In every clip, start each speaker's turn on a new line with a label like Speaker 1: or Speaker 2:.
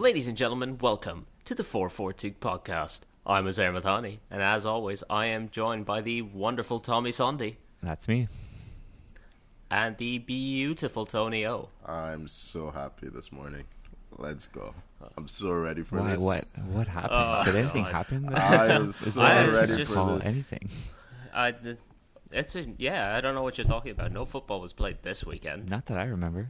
Speaker 1: Ladies and gentlemen, welcome to the 442 podcast. I'm Azar Mathani, and as always, I am joined by the wonderful Tommy Sondi.
Speaker 2: That's me.
Speaker 1: And the beautiful Toni O.
Speaker 3: I'm so happy this morning. Let's go. I'm so ready for
Speaker 2: Why?
Speaker 3: this.
Speaker 2: What happened? Did anything happen?
Speaker 3: I am so ready for this.
Speaker 2: Anything.
Speaker 1: I don't know what you're talking about. No football was played this weekend.
Speaker 2: Not that I remember.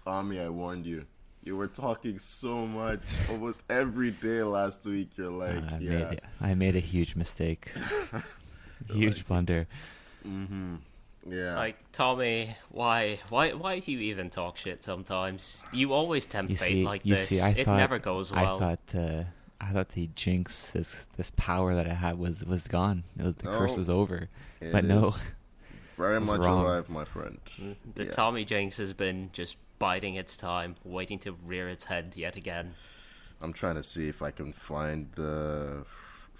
Speaker 3: Tommy, I warned you. You were talking so much almost every day last week. You're like,
Speaker 2: I made a huge mistake. Huge blunder.
Speaker 3: Mm-hmm. Yeah.
Speaker 1: Like, Tommy, why do you even talk shit sometimes? You always tempt fate like this. It never goes well.
Speaker 2: I thought the jinx, this power that I had was gone. The curse was over. But no.
Speaker 3: Very much
Speaker 2: wrong.
Speaker 3: alive, my friend.
Speaker 1: The Tommy jinx has been just biding its time, waiting to rear its head yet again.
Speaker 3: I'm trying to see if I can find the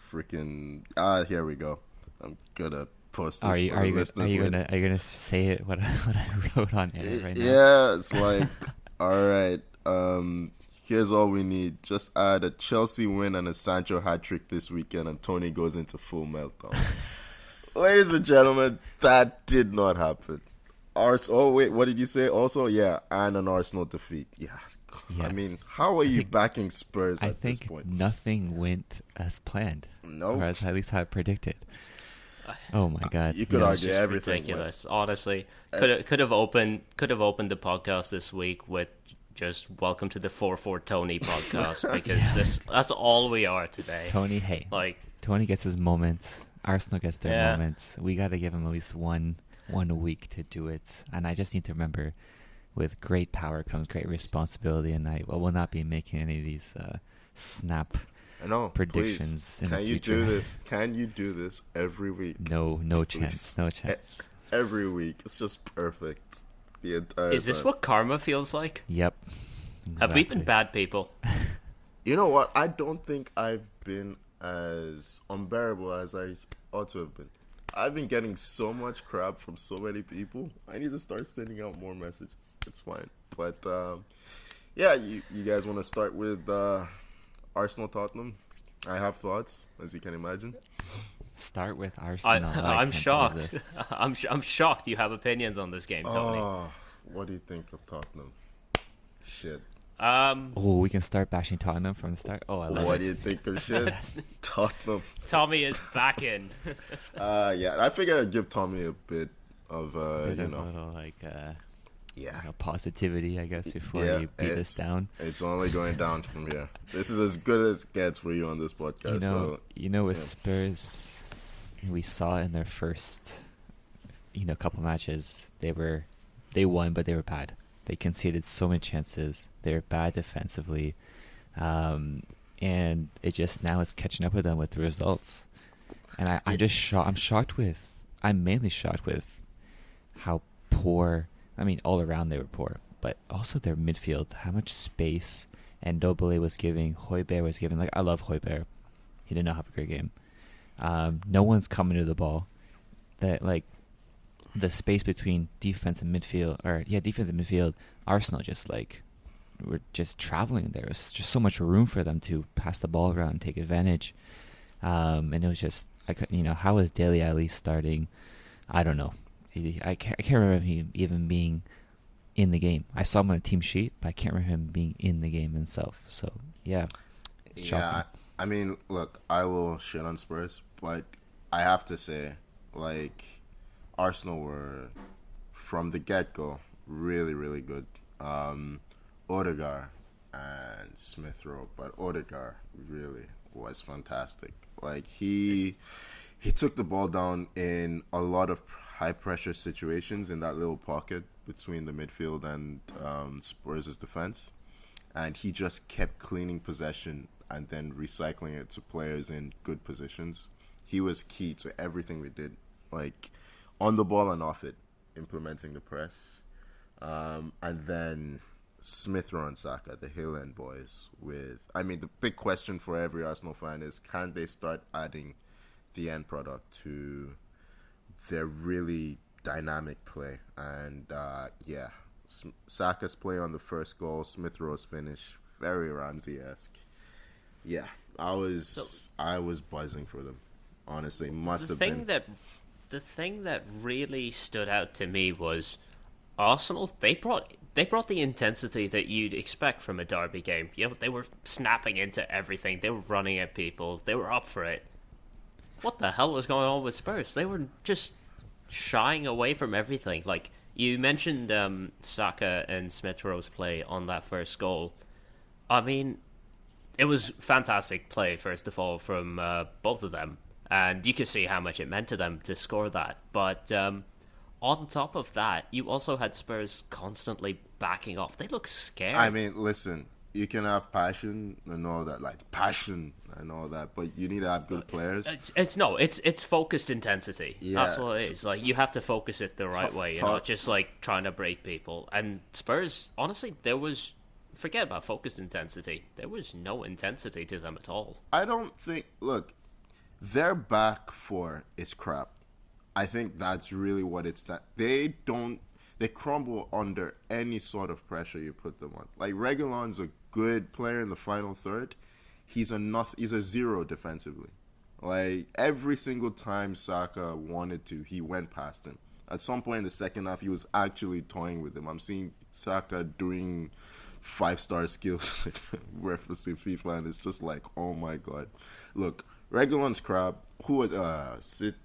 Speaker 3: freaking... here we go. I'm gonna post this.
Speaker 2: Are you gonna say it? What I wrote on air right now?
Speaker 3: Yeah, it's like, all right. Here's all we need. Just add a Chelsea win and a Sancho hat trick this weekend, and Toni goes into full meltdown. Ladies and gentlemen, that did not happen. What did you say? Also, yeah, and an Arsenal defeat. Yeah. I mean, how are you backing Spurs at this point?
Speaker 2: I think nothing went as planned.
Speaker 3: No.
Speaker 2: Or as at least I predicted. Oh my God!
Speaker 3: You could argue everything.
Speaker 1: Ridiculous. Honestly, could have opened the podcast this week with just welcome to the 4-4 Toni podcast because that's all we are today.
Speaker 2: Toni gets his moments. Arsenal gets their moments. We got to give him at least one week to do it. And I just need to remember, with great power comes great responsibility, and I will not be making any of these snap predictions.
Speaker 3: Please. Can you do this? Can you do this every week?
Speaker 2: No chance. No chance.
Speaker 3: Every week. It's just perfect. The entire
Speaker 1: Is this what karma feels like?
Speaker 2: Yep.
Speaker 1: Exactly. Have we been bad people?
Speaker 3: You know what? I don't think I've been as unbearable as I ought to have been. I've been getting so much crap from so many people. I need to start sending out more messages. It's fine. But, you guys want to start with Arsenal Tottenham? I have thoughts, as you can imagine.
Speaker 2: Start with Arsenal.
Speaker 1: I'm shocked. I'm shocked you have opinions on this game, Toni.
Speaker 3: What do you think of Tottenham? Shit.
Speaker 2: We can start bashing Tottenham from the start. I love it.
Speaker 3: What do you think of shit? Tottenham.
Speaker 1: Tommy is back in.
Speaker 3: I figured I'd give Tommy a bit of,
Speaker 2: positivity, I guess, before you beat us down.
Speaker 3: It's only going down from here. This is as good as it gets for you on this podcast.
Speaker 2: With Spurs, we saw in their first, couple matches, they won, but they were bad. They conceded so many chances. They were bad defensively, and it just now is catching up with them with the results. And I'm mainly shocked with how poor. I mean, all around they were poor, but also their midfield. How much space and Ndombele was giving, Højbjerg was giving. I love Højbjerg. He did not have a great game. No one's coming to the ball. The space between defense and midfield, Arsenal were just traveling there. It was just so much room for them to pass the ball around and take advantage. And it was just, how was Dele Alli starting? I don't know. I can't remember him even being in the game. I saw him on a team sheet, but I can't remember him being in the game himself. So, it's shocking.
Speaker 3: I mean, look, I will shit on Spurs, but I have to say, Arsenal were, from the get-go, really, really good. Odegaard and Smith Rowe, but Odegaard really was fantastic. He took the ball down in a lot of high-pressure situations in that little pocket between the midfield and Spurs' defense. And he just kept cleaning possession and then recycling it to players in good positions. He was key to everything we did, on the ball and off it, implementing the press. And then Smith Rowe and Saka, the Hill End boys. The big question for every Arsenal fan is, can they start adding the end product to their really dynamic play? And Saka's play on the first goal, Smith Rowe's finish, very Ramsey-esque. Yeah, I was buzzing for them. Honestly, must have been.
Speaker 1: The thing that really stood out to me was Arsenal. They brought the intensity that you'd expect from a derby game. You know, they were snapping into everything. They were running at people. They were up for it. What the hell was going on with Spurs? They were just shying away from everything. Like, you mentioned Saka and Smith Rowe's play on that first goal. I mean, it was fantastic play, first of all, from both of them. And you could see how much it meant to them to score that. But on top of that, you also had Spurs constantly backing off. They look scared.
Speaker 3: I mean, listen, you can have passion and all that, like passion and all that, but you need to have good players.
Speaker 1: It's focused intensity.
Speaker 3: Yeah.
Speaker 1: That's what it is. Like, you have to focus it the right way. You're not just like trying to break people. And Spurs, honestly, forget about focused intensity. There was no intensity to them at all.
Speaker 3: I don't think. Look, their back four is crap. I think that's really what it's that they crumble under any sort of pressure you put them on. Like, Reguilon's a good player in the final third. He's a zero defensively. Like, every single time Saka wanted to, he went past him. At some point in the second half, he was actually toying with him. I'm seeing Saka doing 5-star skills referencing FIFA, and it's just like, oh my god. Look, Reguilon's crap. Who was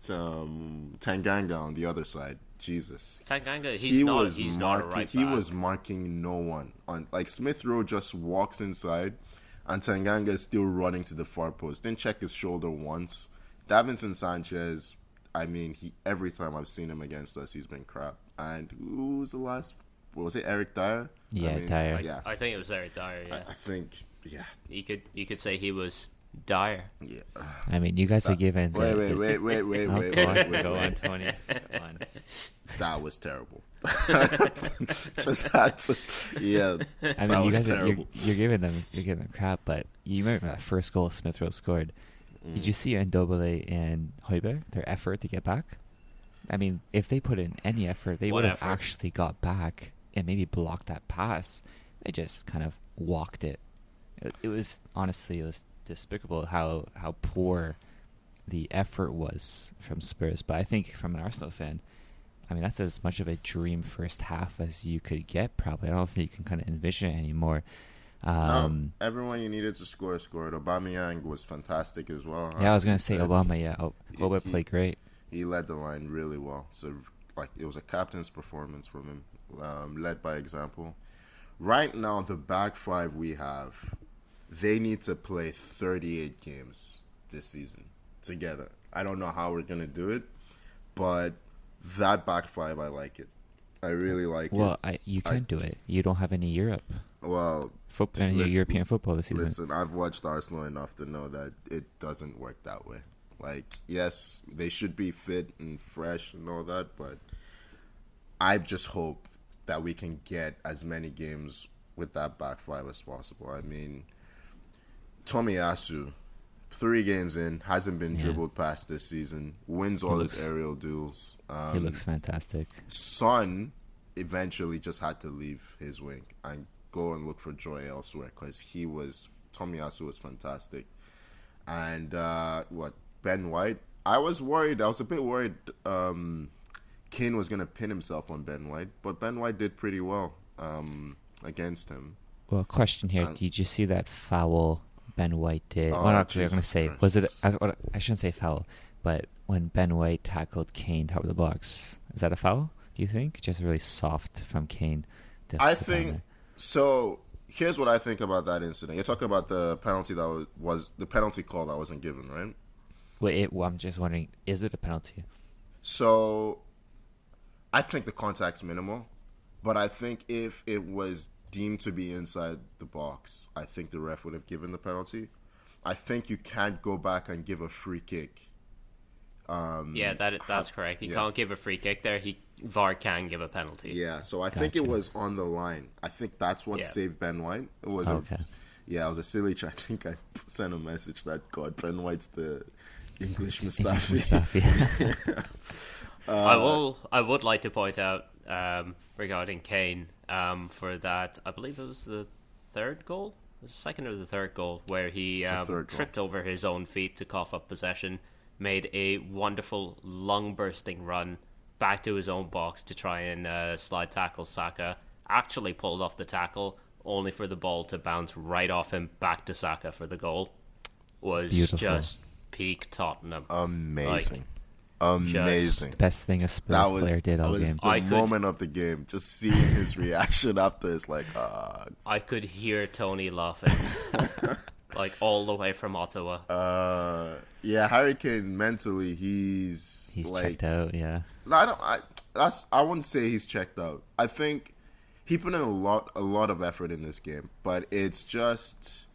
Speaker 3: Tanganga on the other side? Jesus.
Speaker 1: Tanganga, he's not a right back.
Speaker 3: He was marking no one. Like, Smith Rowe just walks inside, and Tanganga is still running to the far post. Didn't check his shoulder once. Davinson Sanchez, I mean, every time I've seen him against us, he's been crap. And who was the last? What was it? Eric Dyer?
Speaker 2: Yeah, Dyer.
Speaker 1: Yeah, I think it was Eric Dyer. Yeah,
Speaker 3: I think. Yeah,
Speaker 1: you could say he was Dyer.
Speaker 3: Yeah.
Speaker 2: I mean, you guys are given.
Speaker 3: Wait.
Speaker 2: Go on, Tony. Go on.
Speaker 3: That was terrible. Just had to. Yeah.
Speaker 2: I mean, you guys you're giving them crap, but you remember that first goal Smith Rowe scored. Did you see Ndobele and Højbjerg, their effort to get back? I mean, if they put in any effort, they would have actually got back and maybe blocked that pass. They just kind of walked it. It was despicable how poor the effort was from Spurs. But I think from an Arsenal fan, I mean, that's as much of a dream first half as you could get, probably. I don't think you can kind of envision it anymore.
Speaker 3: Everyone you needed to score scored. Aubameyang was fantastic as well.
Speaker 2: Yeah, I was going to say Obama, yeah. Oba played great.
Speaker 3: He led the line really well. So, like, it was a captain's performance from him, led by example. Right now, the back five we have, they need to play 38 games this season together. I don't know how we're going to do it, but that back five, I like it. I really like it.
Speaker 2: Well, you can't do it. You don't have any Europe.
Speaker 3: Well,
Speaker 2: European football this season.
Speaker 3: Listen, I've watched Arsenal enough to know that it doesn't work that way. Like, yes, they should be fit and fresh and all that, but I just hope that we can get as many games with that back five as possible. I mean, Tomiyasu, 3 games in, hasn't been dribbled past this season, wins all his aerial duels.
Speaker 2: He looks fantastic.
Speaker 3: Son eventually just had to leave his wing and go and look for joy elsewhere because Tomiyasu was fantastic. And Ben White, I was a bit worried Kane was going to pin himself on Ben White, but Ben White did pretty well against him.
Speaker 2: Well, question here, did you see that foul Ben White did?
Speaker 3: Oh,
Speaker 2: well, actually, I'm going to say, was it, I shouldn't say foul, but when Ben White tackled Kane top of the box, is that a foul, do you think? Just really soft from Kane.
Speaker 3: I think, so here's what I think about that incident. You're talking about the penalty that was the penalty call that wasn't given, right?
Speaker 2: I'm just wondering, is it a penalty?
Speaker 3: So, I think the contact's minimal, but I think if it was deemed to be inside the box, I think the ref would have given the penalty. I think you can't go back and give a free kick.
Speaker 1: That's correct. You can't give a free kick there. VAR can give a penalty.
Speaker 3: Yeah, so I think it was on the line. I think that's what saved Ben White. It was it was a silly try. I think I sent a message that Ben White's the English Mustafi.
Speaker 1: I would like to point out regarding Kane for that. I believe it was the third goal, the second or the third goal, where he tripped over his own feet to cough up possession, made a wonderful lung bursting run back to his own box to try and slide tackle Saka. Actually pulled off the tackle, only for the ball to bounce right off him back to Saka for the goal. Was
Speaker 2: Beautiful.
Speaker 1: Just peak Tottenham.
Speaker 3: Amazing.
Speaker 1: Just
Speaker 3: Amazing.
Speaker 2: The best thing a Spurs player did all game.
Speaker 3: The moment of the game. Just seeing his reaction after is like,
Speaker 1: I could hear Toni laughing, like all the way from Ottawa.
Speaker 3: yeah, Harry Kane mentally, he's like,
Speaker 2: checked out. Yeah.
Speaker 3: No, I wouldn't say he's checked out. I think he put in a lot of effort in this game, but it's just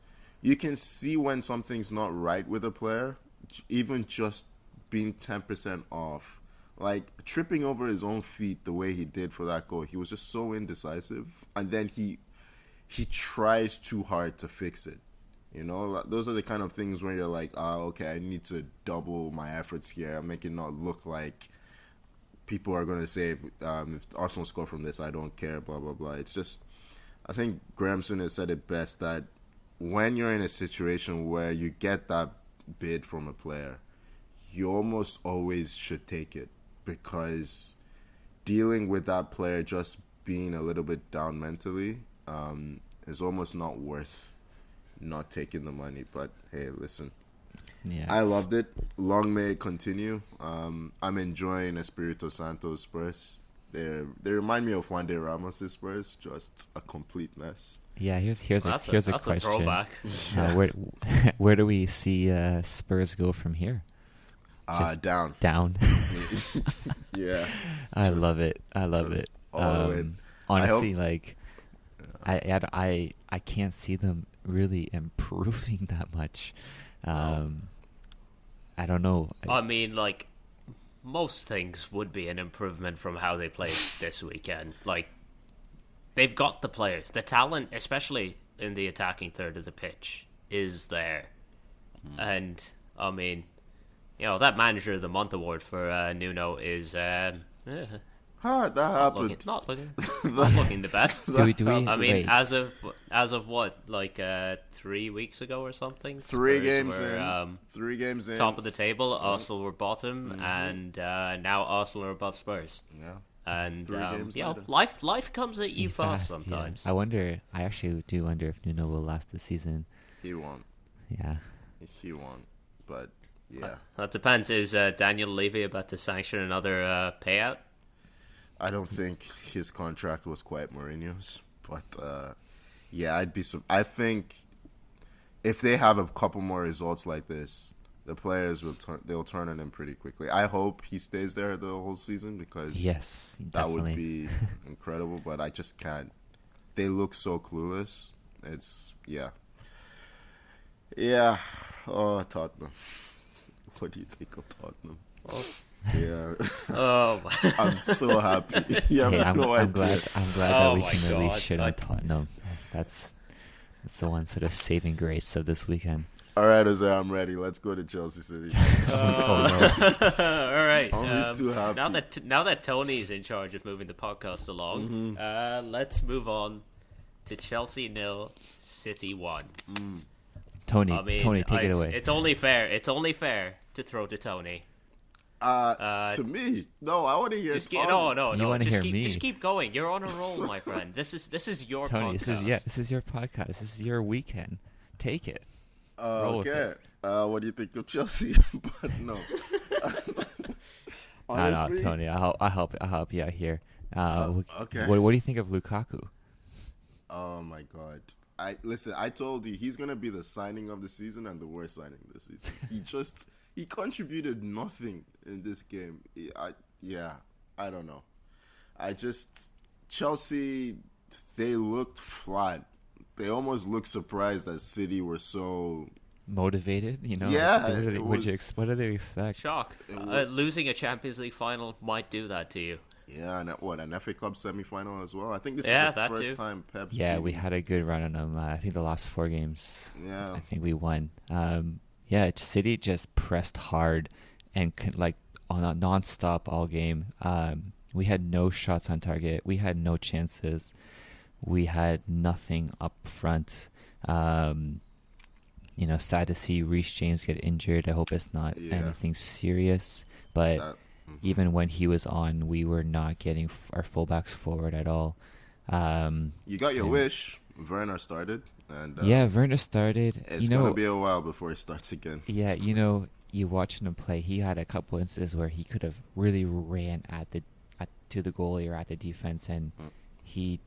Speaker 3: you can see when something's not right with a player, even just being 10% off. Like tripping over his own feet the way he did for that goal. He was just so indecisive, and then he tries too hard to fix it. You know, those are the kind of things where you're like, okay, I need to double my efforts here. I'm making it not look like people are going to say, if Arsenal score from this, I don't care, blah, blah, blah. It's just, I think Grahamson has said it best that when you're in a situation where you get that bid from a player, you almost always should take it, because dealing with that player just being a little bit down mentally is almost not worth not taking the money. But hey, listen,
Speaker 2: Yeah,
Speaker 3: I loved it. Long may it continue. I'm enjoying Espirito Santo's Spurs. They remind me of Juan de Ramos' Spurs, just a complete mess.
Speaker 2: Yeah, here's a
Speaker 1: That's a
Speaker 2: question.
Speaker 1: throwback.
Speaker 2: Where do we see Spurs go from here?
Speaker 3: Down.
Speaker 2: Down.
Speaker 3: Yeah.
Speaker 2: I love it. I love it.
Speaker 3: all the way.
Speaker 2: Honestly, I can't see them really improving that much. I don't know.
Speaker 1: I mean, like, most things would be an improvement from how they played this weekend. Like, they've got the players. The talent, especially in the attacking third of the pitch, is there. And, I mean, you know, that Manager of the Month award for Nuno is...
Speaker 3: How'd that happen?
Speaker 1: Not looking the best.
Speaker 2: do we
Speaker 1: I mean,
Speaker 2: wait.
Speaker 1: as of what, like 3 weeks ago or something?
Speaker 3: Three
Speaker 1: Spurs
Speaker 3: games
Speaker 1: were,
Speaker 3: in. 3 games in.
Speaker 1: Top of the table. Arsenal were bottom, and now Arsenal are above Spurs.
Speaker 3: Yeah.
Speaker 1: And
Speaker 3: 3 games
Speaker 1: you know,
Speaker 3: later.
Speaker 1: life comes at you fast sometimes.
Speaker 2: Yeah. I actually do wonder if Nuno will last the season.
Speaker 3: He won't.
Speaker 2: Yeah.
Speaker 3: He won't. But, yeah.
Speaker 1: That depends. Is Daniel Levy about to sanction another payout?
Speaker 3: I don't think his contract was quite Mourinho's, but yeah, I think if they have a couple more results like this, the players they'll turn on him pretty quickly. I hope he stays there the whole season, because
Speaker 2: Yes,
Speaker 3: that
Speaker 2: definitely.
Speaker 3: would be incredible. But I just can't. They look so clueless. It's yeah. Oh, Tottenham. What do you think of Tottenham?
Speaker 1: Oh.
Speaker 3: Yeah.
Speaker 1: Oh,
Speaker 3: I'm so happy. Yeah,
Speaker 2: Hey, I'm
Speaker 3: no idea.
Speaker 2: glad
Speaker 1: Oh
Speaker 2: that we
Speaker 1: my
Speaker 2: can at least
Speaker 1: God.
Speaker 2: shit on Tottenham. That's the one sort of saving grace of this weekend.
Speaker 3: All right, Jose, I'm ready. Let's go to Chelsea City.
Speaker 2: Oh, no.
Speaker 1: all right.
Speaker 3: I'm just too happy.
Speaker 1: Now that Tony's in charge of moving the podcast along, let's move on to Chelsea 0, City 1.
Speaker 2: Tony,
Speaker 1: I mean,
Speaker 2: Tony, take it away.
Speaker 1: It's only fair. It's only fair to throw to Tony.
Speaker 3: To me, no, I want to hear.
Speaker 1: No.
Speaker 2: You wanna hear me.
Speaker 1: Just keep going. You're on a roll, my friend. This is your
Speaker 2: Tony,
Speaker 1: podcast.
Speaker 2: this is your podcast. This is your weekend. Take it. Roll with
Speaker 3: Okay.
Speaker 2: it.
Speaker 3: What do you think of Chelsea? But no.
Speaker 2: No,
Speaker 3: Honestly,
Speaker 2: Tony, I'll help you out here.
Speaker 3: okay.
Speaker 2: What do you think of Lukaku?
Speaker 3: Oh my God. I told you he's gonna be the signing of the season and the worst signing of the season. He contributed nothing in this game. I don't know. Chelsea, they looked flat. They almost looked surprised that City were so
Speaker 2: Motivated, you know?
Speaker 3: Yeah,
Speaker 2: What do they expect?
Speaker 1: Shock. Losing a Champions League final might do that to you.
Speaker 3: yeah, and an FA Cup semi-final as well. I think this
Speaker 1: Yeah,
Speaker 3: is the
Speaker 1: that
Speaker 3: first
Speaker 1: too.
Speaker 3: time Pep's
Speaker 2: Yeah, we
Speaker 3: beaten-
Speaker 2: had a good run on them. I think the last 4 games,
Speaker 3: Yeah.
Speaker 2: I think we won. City just pressed hard and on a non-stop all game. We had no shots on target. We had no chances. We had nothing up front. Sad to see Reece James get injured. I hope it's not anything serious. But even when he was on, we were not getting our fullbacks forward at all.
Speaker 3: You got your wish. Werner started. And
Speaker 2: Werner started.
Speaker 3: It's going to be a while before he starts again.
Speaker 2: Yeah, you watching him play, he had a couple instances where he could have really ran to the goalie or at the defense, and he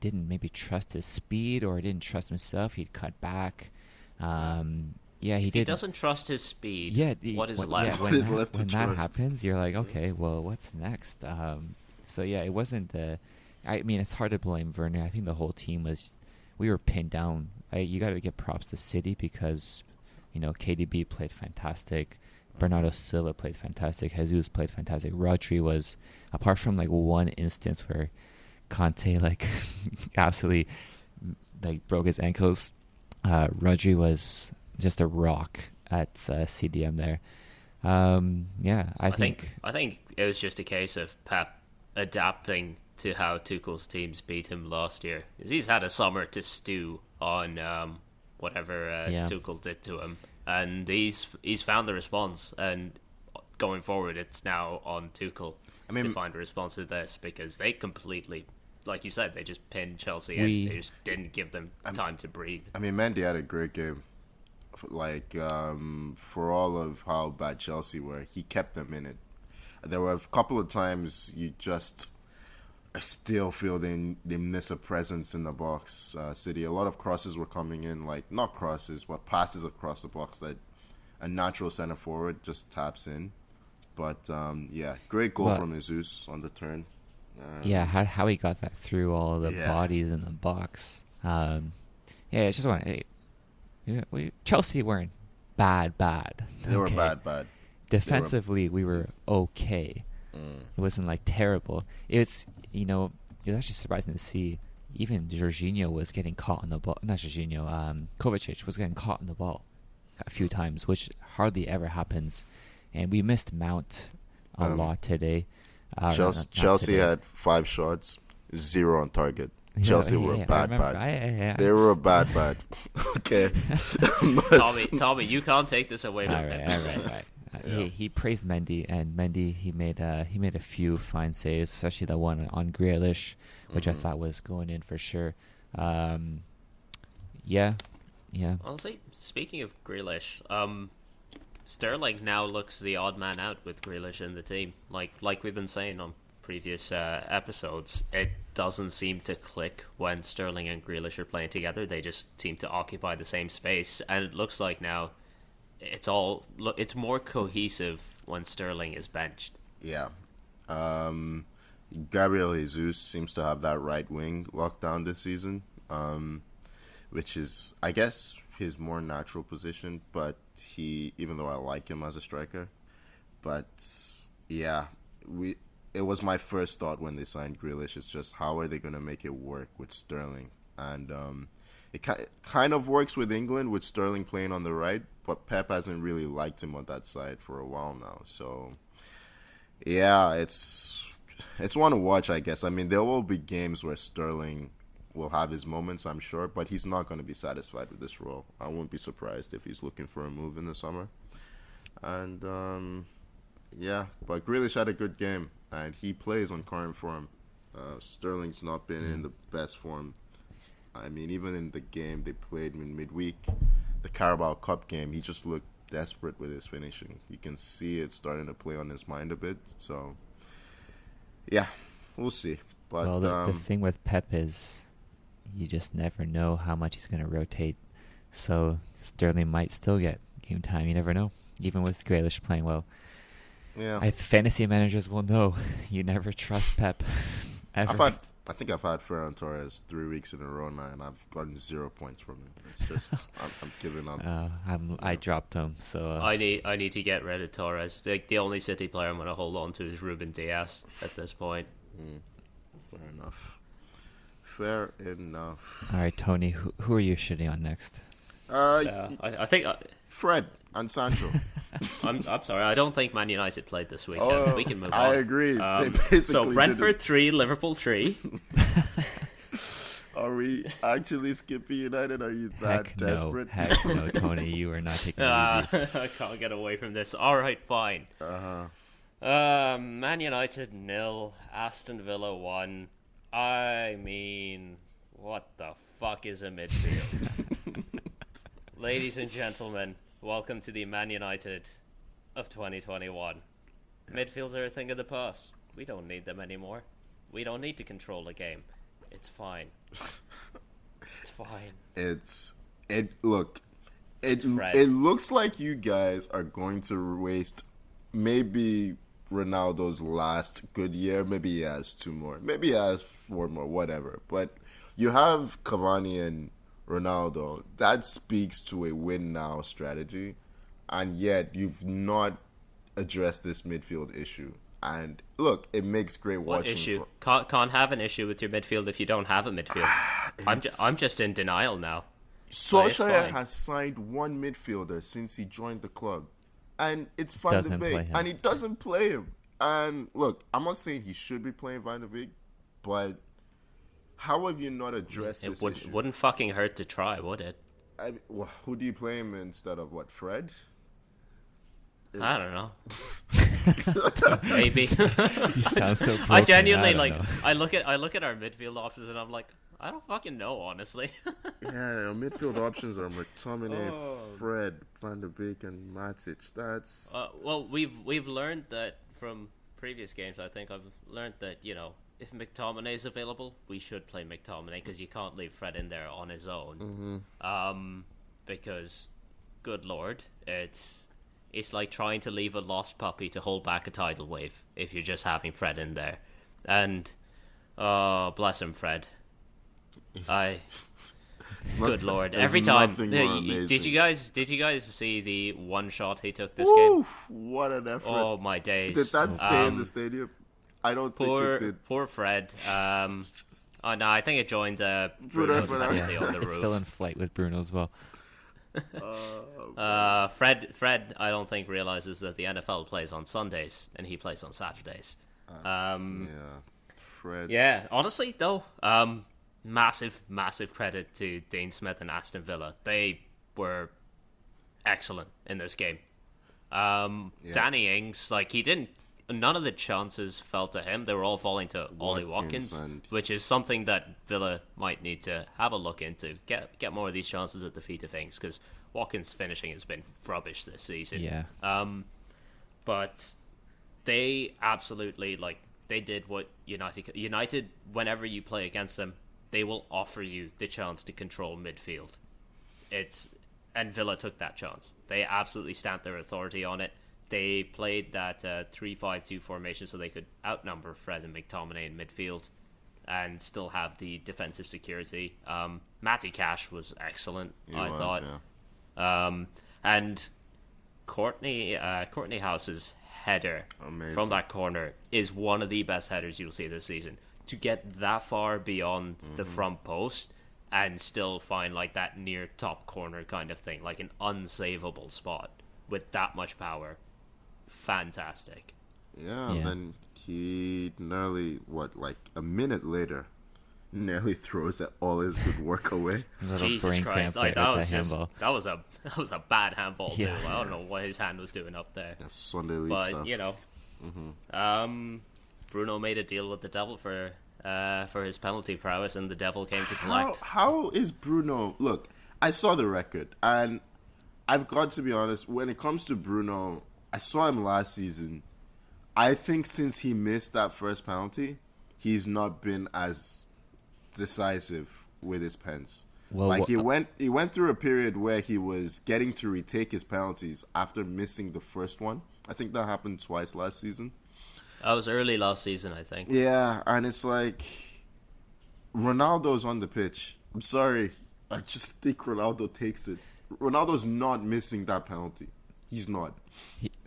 Speaker 2: didn't maybe trust his speed or didn't trust himself. He'd cut back. He did. He
Speaker 1: doesn't trust his speed.
Speaker 2: Yeah,
Speaker 1: what is left?
Speaker 2: When that happens, you're like, okay, well, what's next? It wasn't the. I mean, it's hard to blame Werner. I think the whole team we were pinned down. You got to give props to City because, KDB played fantastic. Bernardo Silva played fantastic. Jesus played fantastic. Rodri was, apart from like one instance where Conte absolutely broke his ankles, Rodri was just a rock at CDM there. I think
Speaker 1: it was just a case of Pep adapting to how Tuchel's teams beat him last year. He's had a summer to stew on whatever Tuchel did to him, and he's found the response. And going forward, it's now on Tuchel to find a response to this, because they completely, like you said, they just pinned Chelsea and they just didn't give them time to breathe.
Speaker 3: I mean, Mendy had a great game. For all of how bad Chelsea were, he kept them in it. There were a couple of times I still feel they miss a presence in the box. City, a lot of crosses were coming in, not crosses, but passes across the box that a natural center forward just taps in. But great goal from Jesus on the turn.
Speaker 2: How he got that through all the bodies in the box. It's just Chelsea weren't bad.
Speaker 3: They were bad.
Speaker 2: Defensively, we were okay. It wasn't terrible. It was actually surprising to see even Jorginho was getting caught on the ball. Not Jorginho, Kovacic was getting caught on the ball a few times, which hardly ever happens. And we missed Mount a lot today.
Speaker 3: Chelsea had 5 shots, 0 on target. Chelsea were bad. They were bad. Okay.
Speaker 1: Tommy, you can't take this away from him.
Speaker 2: All right. He praised Mendy, and Mendy he made a few fine saves, especially the one on Grealish, which I thought was going in for sure.
Speaker 1: Honestly, speaking of Grealish, Sterling now looks the odd man out with Grealish in the team. Like we've been saying on previous episodes, it doesn't seem to click when Sterling and Grealish are playing together. They just seem to occupy the same space, and it looks like now it's more cohesive when Sterling is benched.
Speaker 3: Yeah. Gabriel Jesus seems to have that right wing locked down this season, which is, I guess, his more natural position, but even though I like him as a striker, but it was my first thought when they signed Grealish. It's just, how are they going to make it work with Sterling? And it kind of works with England, with Sterling playing on the right, but Pep hasn't really liked him on that side for a while now. So, it's one to watch, I guess. I mean, there will be games where Sterling will have his moments, I'm sure, but he's not going to be satisfied with this role. I won't be surprised if he's looking for a move in the summer. And, but Grealish had a good game, and he plays on current form. Sterling's not been in the best form. I mean, even in the game they played in midweek, the Carabao Cup game, he just looked desperate with his finishing. You can see it starting to play on his mind a bit. So, we'll see. But
Speaker 2: the thing with Pep is you just never know how much he's going to rotate. So Sterling might still get game time. You never know, even with Grealish playing well.
Speaker 3: Yeah,
Speaker 2: fantasy managers will know. You never trust Pep. Ever.
Speaker 3: I think I've had Ferran Torres 3 weeks in a row now, and I've gotten 0 points from him. It's just I'm giving up.
Speaker 2: I dropped him, so
Speaker 1: I need to get rid of Torres. The only City player I'm going to hold on to is Ruben Diaz at this point.
Speaker 3: Fair enough.
Speaker 2: All right, Tony, who are you shitting on next?
Speaker 1: I think
Speaker 3: Fred and Sancho.
Speaker 1: I'm sorry. I don't think Man United played this weekend. We can move on.
Speaker 3: I agree. They basically
Speaker 1: so Brentford 3, Liverpool 3.
Speaker 3: Are we actually skipping United? Are you that
Speaker 2: Heck
Speaker 3: desperate?
Speaker 2: Heck no, Tony. You are not taking it easy.
Speaker 1: I can't get away from this. All right, fine. Man United 0, Aston Villa 1. I mean, what the fuck is a midfield? Ladies and gentlemen, welcome to the Man United of 2021. Midfields are a thing of the past. We don't need them anymore. We don't need to control the game. It's fine. It's fine.
Speaker 3: It looks like you guys are going to waste maybe Ronaldo's last good year. Maybe he has 2 more. Maybe he has 4 more, whatever. But you have Cavani and Ronaldo. That speaks to a win now strategy. And yet you've not addressed this midfield issue. And look, it makes great watching.
Speaker 1: What issue? Can't have an issue with your midfield if you don't have a midfield. I'm just in denial now.
Speaker 3: Solskjaer has signed 1 midfielder since he joined the club, and it's Van de Beek, and he doesn't play him. And look, I'm not saying he should be playing Van de Beek, but how have you not addressed this issue?
Speaker 1: It wouldn't fucking hurt to try, would it?
Speaker 3: Who do you play him instead of what? Fred?
Speaker 1: I don't know. Maybe.
Speaker 2: You sound so
Speaker 1: I genuinely I look at our midfield options and I'm like, I don't fucking know, honestly.
Speaker 3: Yeah, our midfield options are McTominay, Fred, Van de Beek, and Matic. That's
Speaker 1: well, we've learned that from previous games. I think I've learned that if McTominay is available, we should play McTominay because you can't leave Fred in there on his own. Because, good lord, it's like trying to leave a lost puppy to hold back a tidal wave if you're just having Fred in there. And, bless him, Fred. Good lord! Every time, did you guys see the one shot he took this game?
Speaker 3: What an effort!
Speaker 1: Oh my days!
Speaker 3: Did that stay in the stadium? I don't think it did.
Speaker 1: Poor Fred. Oh no, I think it joined Bruno's on the roof.
Speaker 2: It's still in flight with Bruno as well.
Speaker 1: Fred, I don't think realizes that the NFL plays on Sundays and he plays on Saturdays.
Speaker 3: Fred.
Speaker 1: Yeah, honestly though, massive credit to Dean Smith and Aston Villa. They were excellent in this game. Danny Ings, none of the chances fell to him. They were all falling to Ollie Watkins, which is something that Villa might need to have a look into. Get more of these chances at the feet of Ings, because Watkins' finishing has been rubbish this season.
Speaker 2: Yeah.
Speaker 1: But they absolutely, they did what United, whenever you play against them, they will offer you the chance to control midfield. And Villa took that chance. They absolutely stamped their authority on it. They played that 3-5-2 formation so they could outnumber Fred and McTominay in midfield and still have the defensive security. Matty Cash was excellent, I thought. Yeah. And Courtney House's header from that corner is one of the best headers you'll see this season. To get that far beyond the front post and still find that near top corner kind of thing, like an unsavable spot with that much power. Fantastic.
Speaker 3: Yeah. Then he nearly, a minute later, nearly throws all his good work away.
Speaker 1: Jesus Christ! That was a bad handball too. I don't know what his hand was doing up there.
Speaker 3: Yeah, Sunday league stuff.
Speaker 1: Bruno made a deal with the devil for his penalty prowess, and the devil came to collect.
Speaker 3: How is Bruno? Look, I saw the record, and I've got to be honest. When it comes to Bruno, I saw him last season. I think since he missed that first penalty, he's not been as decisive with his pens. Well, he went through a period where he was getting to retake his penalties after missing the first one. I think that happened twice last season.
Speaker 1: That was early last season, I think.
Speaker 3: Yeah, and it's Ronaldo's on the pitch. I'm sorry. I just think Ronaldo takes it. Ronaldo's not missing that penalty. He's not.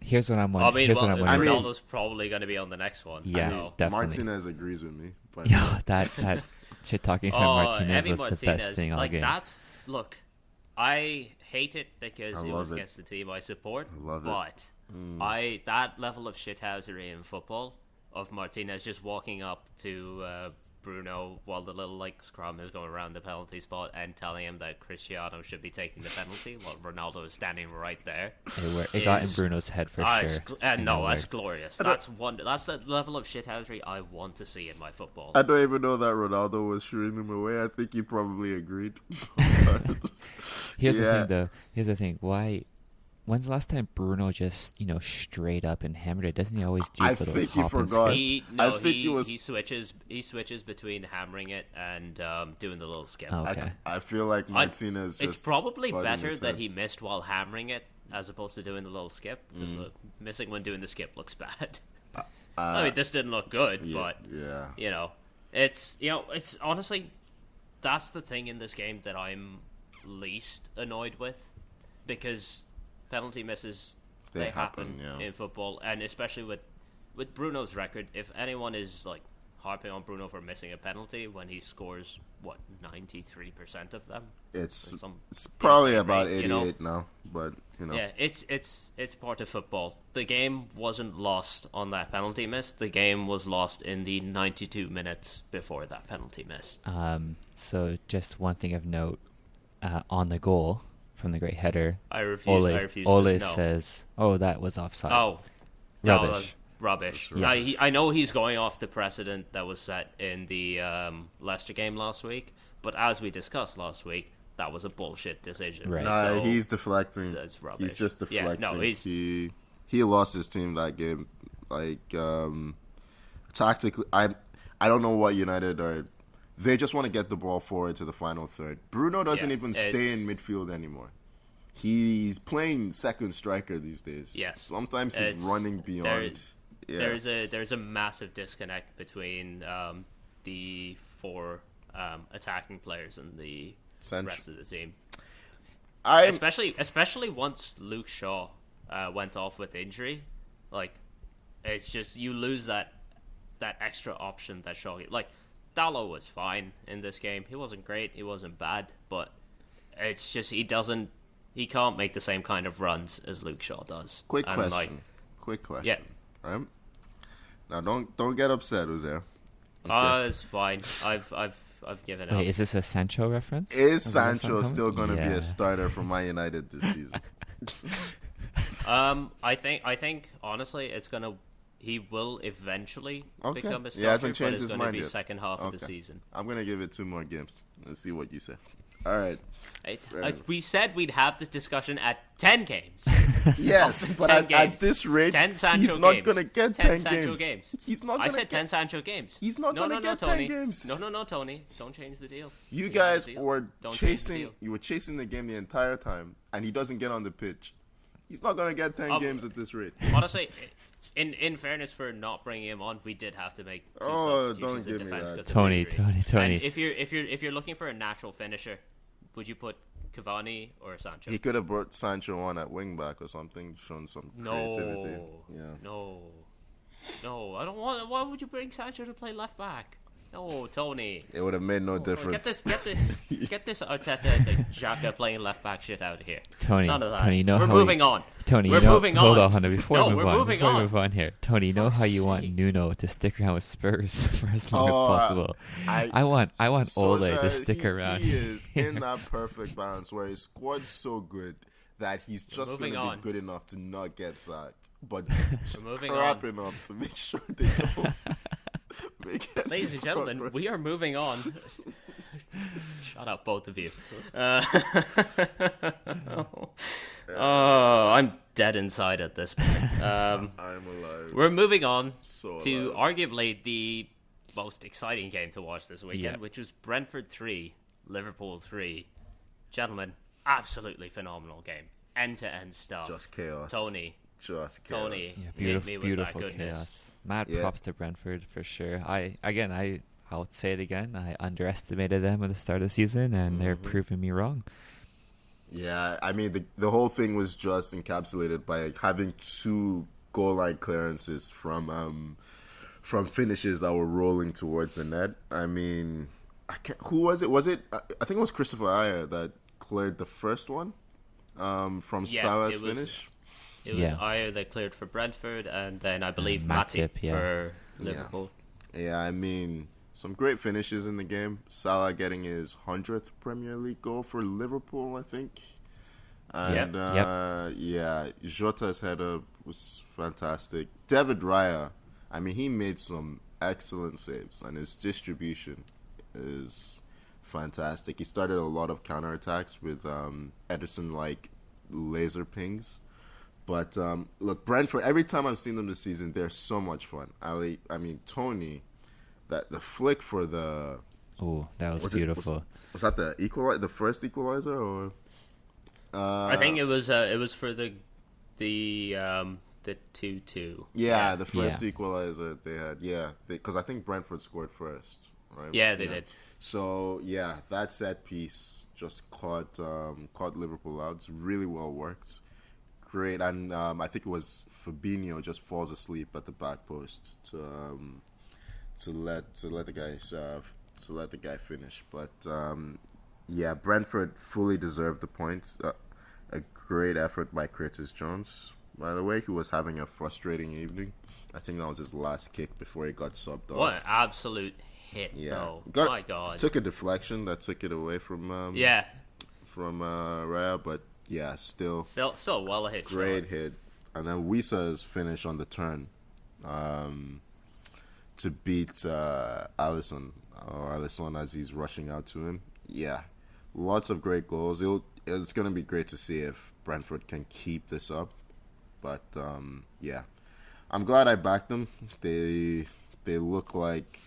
Speaker 2: Here's what I'm wondering.
Speaker 1: Ronaldo's probably going to be on the next one.
Speaker 2: Yeah, definitely.
Speaker 3: Martinez agrees with me. But
Speaker 2: that shit talking from Martinez was the best thing all game.
Speaker 1: I hate it because
Speaker 3: I
Speaker 1: it was
Speaker 3: love it.
Speaker 1: against the team I support.
Speaker 3: I love it.
Speaker 1: But that level of shithousery in football of Martinez just walking up to Bruno while the little scrum is going around the penalty spot and telling him that Cristiano should be taking the penalty while Ronaldo is standing right there.
Speaker 2: It got in Bruno's head for sure.
Speaker 1: That's glorious. That's the level of shithousery I want to see in my football.
Speaker 3: I don't even know that Ronaldo was shooing him away. I think he probably agreed.
Speaker 2: Here's the thing, though. Here's the thing. When's the last time Bruno just, straight up and hammered it? Doesn't he always do
Speaker 3: I
Speaker 2: his little
Speaker 3: think he
Speaker 2: hop and
Speaker 3: forgot.
Speaker 2: skip?
Speaker 1: He switches between hammering it and doing the little skip.
Speaker 2: Oh, okay.
Speaker 3: I feel like Martinez just...
Speaker 1: It's probably
Speaker 3: butting
Speaker 1: better
Speaker 3: his
Speaker 1: that
Speaker 3: head.
Speaker 1: he missed while hammering it as opposed to doing the little skip, because missing when doing the skip looks bad. I mean, this didn't look good, but it's honestly, that's the thing in this game that I'm least annoyed with, because penalty misses, they happen in football, and especially with Bruno's record. If anyone is harping on Bruno for missing a penalty when he scores 93% of them,
Speaker 3: it's probably about
Speaker 1: rate,
Speaker 3: 88 now, but
Speaker 1: yeah, it's part of football. The game wasn't lost on that penalty miss. The game was lost in the 92 minutes before that penalty miss.
Speaker 2: So just one thing of note, on the goal from the great header,
Speaker 1: I refuse
Speaker 2: Ole
Speaker 1: to know.
Speaker 2: says, "Oh, that was offside."
Speaker 1: Oh,
Speaker 2: rubbish.
Speaker 1: No, that's rubbish.
Speaker 2: Yeah.
Speaker 1: I know he's going off the precedent that was set in the Leicester game last week, but as we discussed last week, that was a bullshit decision.
Speaker 2: Right.
Speaker 3: nah,
Speaker 1: So
Speaker 3: he's deflecting.
Speaker 1: that's rubbish.
Speaker 3: He's just deflecting.
Speaker 1: Yeah, no,
Speaker 3: He lost his team that game. Tactically, I don't know what United are. They just want to get the ball forward to the final third. Bruno doesn't even stay in midfield anymore. He's playing second striker these days.
Speaker 1: Yes.
Speaker 3: Sometimes he's running beyond.
Speaker 1: There's a massive disconnect between the four attacking players and the rest of the team. Especially once Luke Shaw went off with injury, it's just you lose that extra option that Shaw. Dalot was fine in this game. He wasn't great. He wasn't bad, but it's just he can't make the same kind of runs as Luke Shaw does.
Speaker 3: Quick question.
Speaker 1: Yeah.
Speaker 3: Right? Now don't get upset, Uzair.
Speaker 1: It's fine. I've given up.
Speaker 2: Wait, is this a Sancho reference?
Speaker 3: Is
Speaker 2: that what
Speaker 3: Sancho
Speaker 2: it's
Speaker 3: still going to be
Speaker 2: Yeah.
Speaker 3: a starter for Man United this season?
Speaker 1: I think honestly, he will eventually
Speaker 3: Okay.
Speaker 1: become a
Speaker 3: He
Speaker 1: starter,
Speaker 3: hasn't
Speaker 1: but
Speaker 3: changed
Speaker 1: it's
Speaker 3: his
Speaker 1: going to
Speaker 3: mind
Speaker 1: be
Speaker 3: yet.
Speaker 1: second half of the
Speaker 3: Okay.
Speaker 1: season.
Speaker 3: I'm going to give it 2 more games. Let's see what you say. All right.
Speaker 1: We said we'd have this discussion at 10 games.
Speaker 3: Yes, but at this rate,
Speaker 1: 10 Sancho
Speaker 3: he's not
Speaker 1: games.
Speaker 3: going to get
Speaker 1: 10
Speaker 3: 10
Speaker 1: Sancho
Speaker 3: games.
Speaker 1: games.
Speaker 3: He's not
Speaker 1: I
Speaker 3: going to
Speaker 1: said
Speaker 3: get
Speaker 1: 10 Sancho games.
Speaker 3: He's not going to get 10
Speaker 1: Tony.
Speaker 3: games.
Speaker 1: No, Tony. Don't change the deal.
Speaker 3: You
Speaker 1: Change
Speaker 3: guys
Speaker 1: the deal.
Speaker 3: were
Speaker 1: Don't change the
Speaker 3: chasing.
Speaker 1: deal.
Speaker 3: You were chasing the game the entire time, and he doesn't get on the pitch. He's not going to get 10 games at this rate.
Speaker 1: Honestly, in fairness for not bringing him on, we did have to make 2
Speaker 3: Oh,
Speaker 1: substitutions
Speaker 3: don't
Speaker 1: in
Speaker 3: give me
Speaker 1: defense
Speaker 3: that.
Speaker 1: because of
Speaker 2: Tony.
Speaker 1: injury. And if you're looking for a natural finisher, would you put Cavani or Sancho?
Speaker 3: He could have brought Sancho on at wing back or something, shown some creativity. Yeah.
Speaker 1: No, I don't want. Why would you bring Sancho to play left back? No, Tony.
Speaker 3: It would have made no difference.
Speaker 1: Get this Arteta, the Xhaka playing left back shit out of here.
Speaker 2: Tony,
Speaker 1: None of that.
Speaker 2: Tony,
Speaker 1: We're moving on.
Speaker 2: Tony,
Speaker 1: we're moving on.
Speaker 2: Hold on, before
Speaker 1: No,
Speaker 2: we
Speaker 1: we're
Speaker 2: move on,
Speaker 1: moving
Speaker 2: before we
Speaker 1: on.
Speaker 2: move on here, Tony, you know how you want
Speaker 1: sake.
Speaker 2: Nuno to stick around with Spurs for as long as possible. I want Ole to stick around.
Speaker 3: He is in that perfect balance where his squad's so good that he's just going
Speaker 1: moving
Speaker 3: to
Speaker 1: on.
Speaker 3: be good enough to not get sacked, but
Speaker 1: moving
Speaker 3: crap
Speaker 1: on.
Speaker 3: enough to make sure they don't.
Speaker 1: Ladies and gentlemen, we are moving on. Shut up, both of you. I'm dead inside at this point.
Speaker 3: I'm alive.
Speaker 1: We're moving on
Speaker 3: So
Speaker 1: to
Speaker 3: alive.
Speaker 1: arguably the most exciting game to watch this weekend,
Speaker 2: Yeah.
Speaker 1: which was Brentford 3, Liverpool 3. Gentlemen, absolutely phenomenal game. End-to-end stuff.
Speaker 3: Just chaos.
Speaker 1: Tony,
Speaker 3: Just chaos.
Speaker 1: Tony.
Speaker 2: Yeah,
Speaker 1: Hit
Speaker 2: beautiful,
Speaker 1: me with
Speaker 2: beautiful
Speaker 1: that goodness.
Speaker 2: chaos. Mad
Speaker 3: Yeah.
Speaker 2: props to Brentford for sure. I'll say it again. I underestimated them at the start of the season, and they're proving me wrong.
Speaker 3: Yeah, I mean, the whole thing was just encapsulated by having 2 goal line clearances from finishes that were rolling towards the net. I mean, who was it? Was it? I think it was Christopher Ayer that cleared the first one from
Speaker 1: Yeah,
Speaker 3: Salah's finish.
Speaker 1: It was Ayer that cleared for Brentford, and then I believe Matip for Liverpool.
Speaker 3: Yeah, I mean, some great finishes in the game. Salah getting his 100th Premier League goal for Liverpool, I think. And Jota's header was fantastic. David Raya, I mean, he made some excellent saves, and his distribution is fantastic. He started a lot of counterattacks with Ederson-like laser pings. But look, Brentford, every time I've seen them this season, they're so much fun. I mean, Toni, the flick for the...
Speaker 2: Oh, that was beautiful.
Speaker 3: Was that the first equalizer, or...
Speaker 1: I think it was for the 2-2.
Speaker 3: Yeah, the first equalizer they had. Yeah, because I think Brentford scored first, right?
Speaker 1: Yeah, they did.
Speaker 3: So yeah, that set piece just caught Liverpool out. It's really well worked. Great, and I think it was Fabinho just falls asleep at the back post to let the guy finish. But yeah, Brentford fully deserved the points. A great effort by Curtis Jones, by the way, who was having a frustrating evening. I think that was his last kick before he got subbed off.
Speaker 1: What an absolute hit, though. My God.
Speaker 3: Took a deflection that took it away from Raya, but yeah, still
Speaker 1: a well hit.
Speaker 3: Great hit. And then Wisa's finish on the turn to beat Alisson as he's rushing out to him. Yeah, lots of great goals. It's going to be great to see if Brentford can keep this up. But yeah, I'm glad I backed them. They look like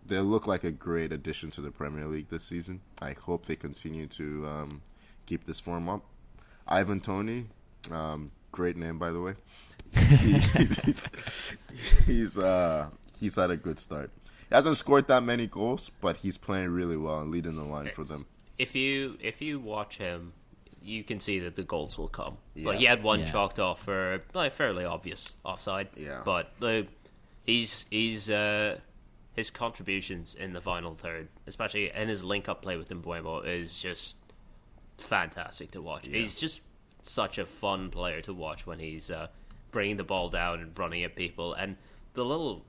Speaker 3: a great addition to the Premier League this season. I hope they continue to keep this form up. Ivan Toni, great name by the way. He's had a good start. He hasn't scored that many goals, but he's playing really well and leading the line for them.
Speaker 1: If you watch him, you can see that the goals will come. Yeah. But he had one chalked off for fairly obvious offside.
Speaker 3: Yeah.
Speaker 1: But his contributions in the final third, especially in his link-up play with Mbeumo, is just fantastic to watch. Yeah. He's just such a fun player to watch when he's bringing the ball down and running at people, and the little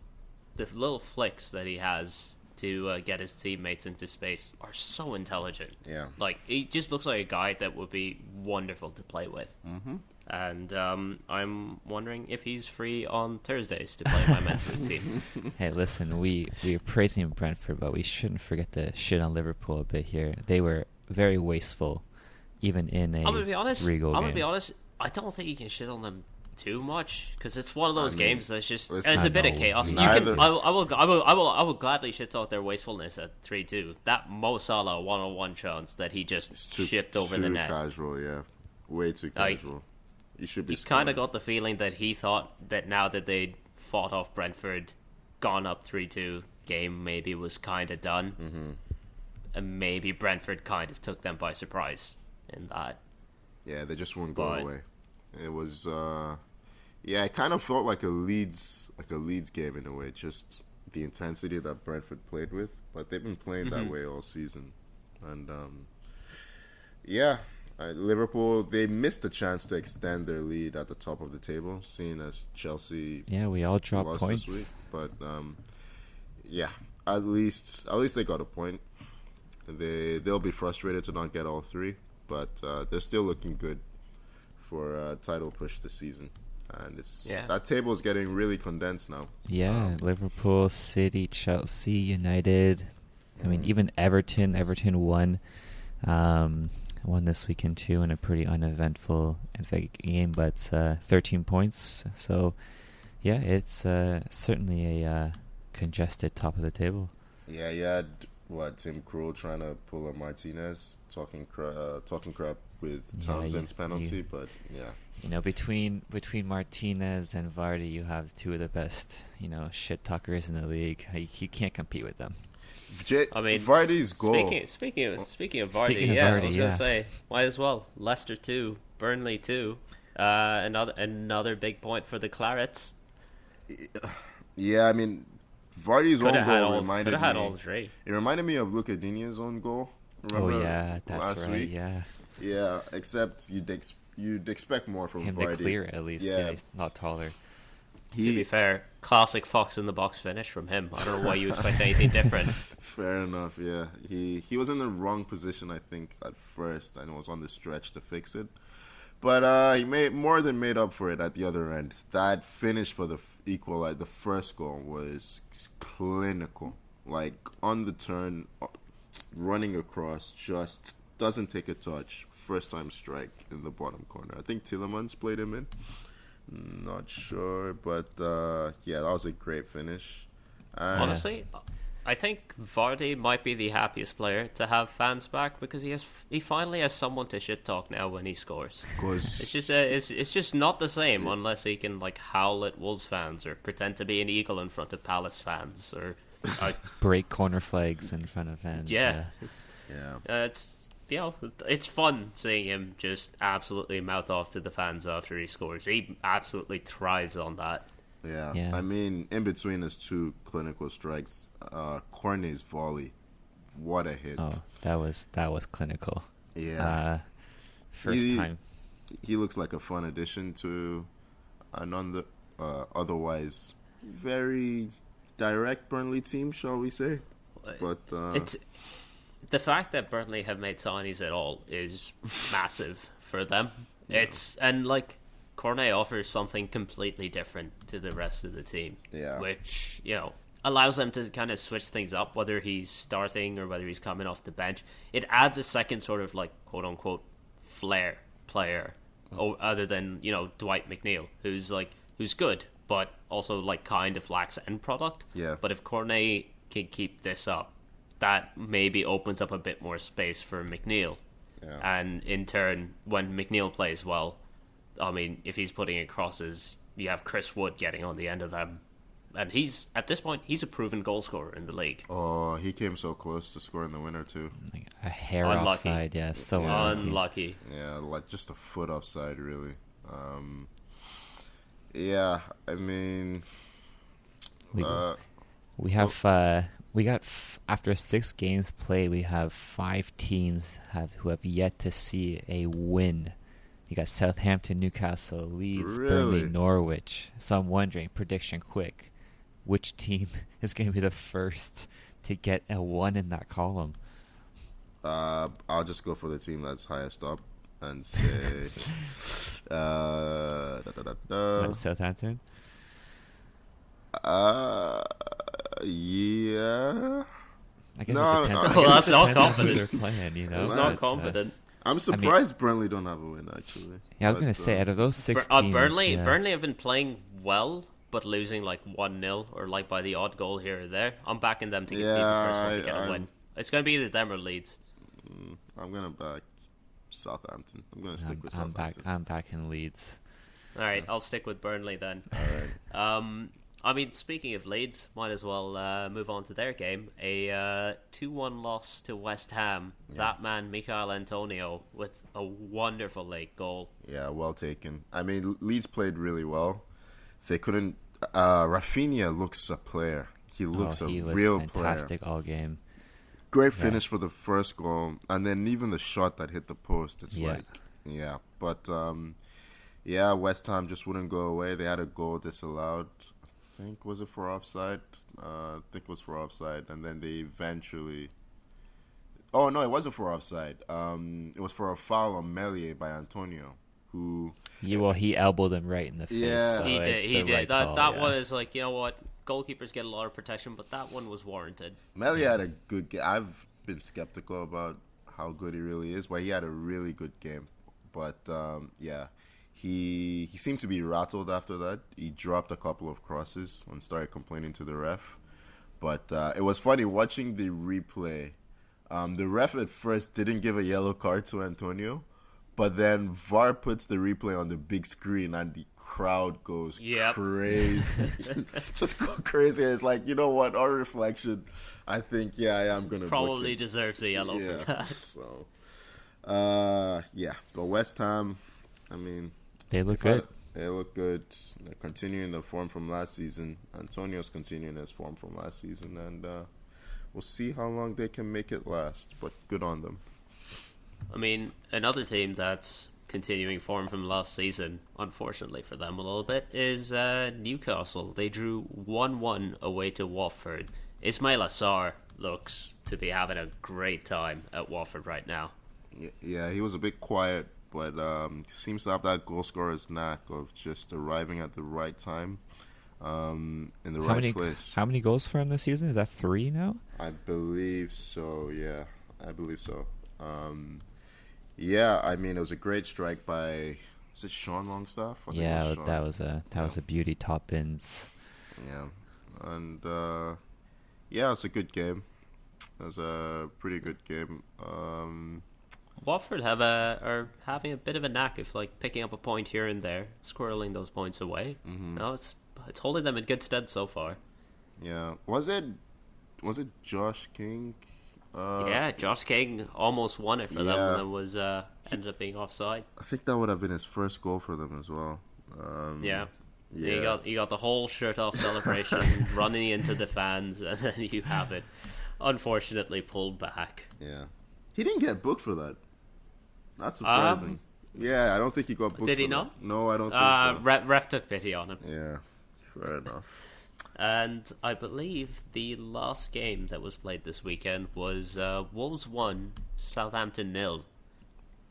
Speaker 1: flicks that he has to get his teammates into space are so intelligent.
Speaker 3: Yeah,
Speaker 1: like he just looks like a guy that would be wonderful to play with. Mm-hmm. And I'm wondering if he's free on Thursdays to play my Manchester team.
Speaker 2: Hey, listen, we are praising Brentford, but we shouldn't forget to shit on Liverpool a bit here. They were very wasteful, even in a 3-goal game.
Speaker 1: I'm gonna be honest. I don't think you can shit on them too much because it's one of those games that's just there's a bit of chaos. I will gladly shit talk their wastefulness at 3-2. That Mo Salah 1-on-1 chance that he just shipped over the net.
Speaker 3: Too casual, yeah, way too casual. He should be.
Speaker 1: You kind of got the feeling that he thought that now that they'd fought off Brentford, gone up 3-2, game maybe was kind of done, and maybe Brentford kind of took them by surprise in that.
Speaker 3: Yeah, they just wouldn't go away. It was, it kind of felt like a Leeds game in a way, just the intensity that Brentford played with. But they've been playing that way all season, and Liverpool, they missed a chance to extend their lead at the top of the table, seeing as Chelsea.
Speaker 2: Yeah, we all dropped
Speaker 3: lost
Speaker 2: points
Speaker 3: this week, but at least they got a point. They'll be frustrated to not get all three, but they're still looking good for a title push this season, and that table is getting really condensed now.
Speaker 2: Yeah, Liverpool, City, Chelsea, United. I mean, even Everton won this weekend too in a pretty uneventful game, but 13 points. So, yeah, it's certainly a congested top of the table.
Speaker 3: Yeah, you had Tim Krul trying to pull a Martinez, talking crap with Townsend's penalty, but yeah.
Speaker 2: You know, between Martinez and Vardy, you have two of the best, shit talkers in the league. You can't compete with them.
Speaker 3: Vardy's goal.
Speaker 1: Speaking of Vardy, I was gonna say, might as well. Leicester 2, Burnley 2. Another big point for the Clarets.
Speaker 3: Yeah, I mean, Vardy's own goal
Speaker 1: reminded me. All three.
Speaker 3: It reminded me of Luca Digne's own goal.
Speaker 2: Remember that's right.
Speaker 3: Week?
Speaker 2: Yeah.
Speaker 3: Yeah, except you'd expect more from
Speaker 2: Him
Speaker 3: Vardy.
Speaker 2: to clear it at least. Yeah, he's not taller.
Speaker 1: To be fair, classic fox in the box finish from him. I don't know why you expect anything different.
Speaker 3: Fair enough. Yeah, he was in the wrong position, I think, at first, and was on the stretch to fix it. But he more than made up for it at the other end. That finish for the equalizer, the first goal, was clinical. Like on the turn, running across, just doesn't take a touch. First time strike in the bottom corner. I think Tielemans played him in. Not sure, but yeah, that was a great finish.
Speaker 1: Honestly, I think Vardy might be the happiest player to have fans back because he finally has someone to shit talk now when he scores. It's just not the same unless he can like howl at Wolves fans or pretend to be an eagle in front of Palace fans or
Speaker 2: break corner flags in front of fans.
Speaker 1: Yeah. It's fun seeing him just absolutely mouth off to the fans after he scores. He absolutely thrives on that.
Speaker 3: Yeah. I mean, in between his two clinical strikes, Cornet's volley, what a hit!
Speaker 2: Oh, that was clinical.
Speaker 3: Yeah,
Speaker 2: first time.
Speaker 3: He looks like a fun addition to an otherwise very direct Burnley team, shall we say? But
Speaker 1: it's the fact that Burnley have made signings at all is massive for them. Yeah. Cornet offers something completely different to the rest of the team, which allows them to kind of switch things up, whether he's starting or whether he's coming off the bench. It adds a second sort of like quote unquote flair player, other than Dwight McNeil, who's good but also like kind of lacks end product.
Speaker 3: Yeah.
Speaker 1: But if Cornet can keep this up, that maybe opens up a bit more space for McNeil, and in turn, when McNeil plays well. I mean, if he's putting in crosses, you have Chris Wood getting on the end of them. And at this point, he's a proven goal scorer in the league.
Speaker 3: Oh, he came so close to scoring the winner, too.
Speaker 2: Like a hair offside,
Speaker 1: unlucky.
Speaker 3: Yeah, like just a foot offside, really. Yeah, I mean...
Speaker 2: after 6 games played, we have 5 teams who have yet to see a win. You got Southampton, Newcastle, Leeds, Burnley, Norwich. So I'm wondering, prediction quick, which team is going to be the first to get a 1 in that column?
Speaker 3: I'll just go for the team that's highest up and say
Speaker 2: Southampton?
Speaker 3: Yeah.
Speaker 2: I guess it depends.
Speaker 1: Well, that's not confident.
Speaker 2: They're playing,
Speaker 1: It's not confident.
Speaker 3: I'm surprised Burnley don't have a win, actually.
Speaker 2: Yeah, I was going to say, out of those 6 teams...
Speaker 1: Burnley have been playing well, but losing like 1-0 or like by the odd goal here or there. I'm backing them to be the first one to get a win. It's going to be either them or Leeds.
Speaker 3: I'm going to back Southampton. I'm going to stick with Southampton.
Speaker 2: I'm backing Leeds.
Speaker 1: All right, I'll stick with Burnley then.
Speaker 3: All right.
Speaker 1: I mean, speaking of Leeds, might as well move on to their game. A 2-1 loss to West Ham. Yeah. That man, Michail Antonio, with a wonderful late goal.
Speaker 3: Yeah, well taken. I mean, Leeds played really well. They couldn't... Rafinha looks a player. He looks a real player.
Speaker 2: He was fantastic all game.
Speaker 3: Great finish for the first goal. And then even the shot that hit the post, it's like... Yeah, but... West Ham just wouldn't go away. They had a goal disallowed. I think was it for offside? I think it was for offside, and then they eventually. Oh no, it wasn't for offside. It was for a foul on Meslier by Antonio, who.
Speaker 2: Yeah, well, he elbowed him right in the face.
Speaker 3: Yeah,
Speaker 2: so
Speaker 1: he did. He did.
Speaker 2: Right
Speaker 1: that was like, you know what? Goalkeepers get a lot of protection, but that one was warranted.
Speaker 3: Meslier had a good game. I've been skeptical about how good he really is, but he had a really good game. But He seemed to be rattled after that. He dropped a couple of crosses and started complaining to the ref. But it was funny watching the replay. The ref at first didn't give a yellow card to Antonio, but then VAR puts the replay on the big screen and the crowd goes crazy. Just go crazy. It's like, you know what? On reflection, I think, I am going to
Speaker 1: probably deserves a yellow for that.
Speaker 3: So, but West Ham, I mean...
Speaker 2: They look good.
Speaker 3: They look good. They're continuing the form from last season. Antonio's continuing his form from last season, and we'll see how long they can make it last. But good on them.
Speaker 1: I mean, another team that's continuing form from last season, unfortunately for them a little bit, is Newcastle. They drew 1-1 away to Watford. Ismail Assar looks to be having a great time at Watford right now.
Speaker 3: Yeah, he was a bit quiet, but seems to have that goal scorer's knack of just arriving at the right time, in the right place.
Speaker 2: How many goals for him this season? Is that 3 now?
Speaker 3: I believe so. Yeah, I believe so. Yeah, I mean, it was a great strike by, is it Sean Longstaff?
Speaker 2: Yeah, that was a beauty, top bins.
Speaker 3: Yeah, and yeah, it's a good game. It was a pretty good game.
Speaker 1: Watford are having a bit of a knack of like picking up a point here and there, squirreling those points away.
Speaker 3: Mm-hmm.
Speaker 1: No, it's holding them in good stead so far.
Speaker 3: Yeah, was it Josh King?
Speaker 1: Yeah, Josh King almost won it for them, and then was ended up being offside.
Speaker 3: I think that would have been his first goal for them as well.
Speaker 1: Yeah.
Speaker 3: Yeah.
Speaker 1: You got the whole shirt off celebration running into the fans, and then you have it unfortunately pulled back.
Speaker 3: Yeah, he didn't get booked for that. That's surprising. Yeah, I don't think he got booked.
Speaker 1: Did he
Speaker 3: for
Speaker 1: not?
Speaker 3: That. No, I don't think so.
Speaker 1: Ref took pity on him.
Speaker 3: Yeah, fair enough.
Speaker 1: And I believe the last game that was played this weekend was Wolves 1, Southampton 0.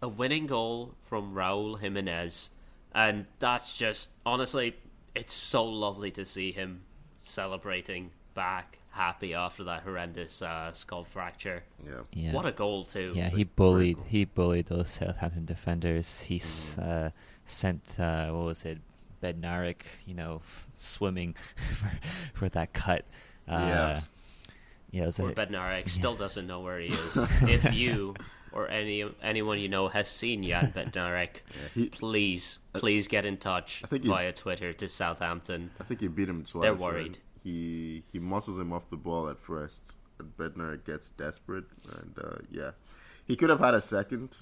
Speaker 1: A winning goal from Raul Jimenez, and that's just, honestly, it's so lovely to see him celebrating back happy after that horrendous skull fracture.
Speaker 3: Yeah.
Speaker 1: What a goal too.
Speaker 2: Yeah, he bullied those Southampton defenders. He sent what was it, Bednarik, swimming for that cut. Yeah, it was
Speaker 1: Poor Bednarik still doesn't know where he is. If you or anyone you know has seen Jan Bednarik, please get in touch via Twitter to Southampton.
Speaker 3: I think he beat him twice.
Speaker 1: They're worried.
Speaker 3: Right? He muscles him off the ball at first, and Bednarik gets desperate, and he could have had a second.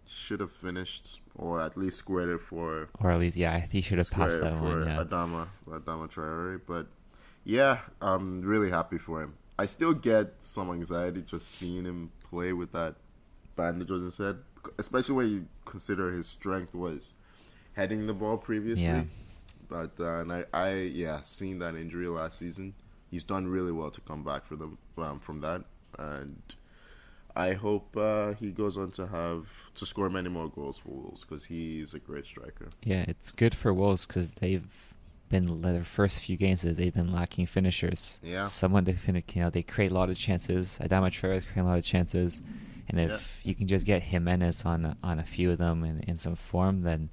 Speaker 3: Should have finished, or at least squared it for.
Speaker 2: Or at least, he should have passed that one. Yeah.
Speaker 3: Adama Traore, but yeah, I'm really happy for him. I still get some anxiety just seeing him play with that bandage on his head, especially when you consider his strength was heading the ball previously.
Speaker 2: Yeah.
Speaker 3: But I seen that injury last season. He's done really well to come back from that, and I hope he goes on to score many more goals for Wolves because he's a great striker.
Speaker 2: Yeah, it's good for Wolves because they've been their first few games that they've been lacking finishers.
Speaker 3: Yeah,
Speaker 2: someone to finish. They create a lot of chances. Adama Traore create a lot of chances, and if you can just get Jimenez on a few of them in some form, then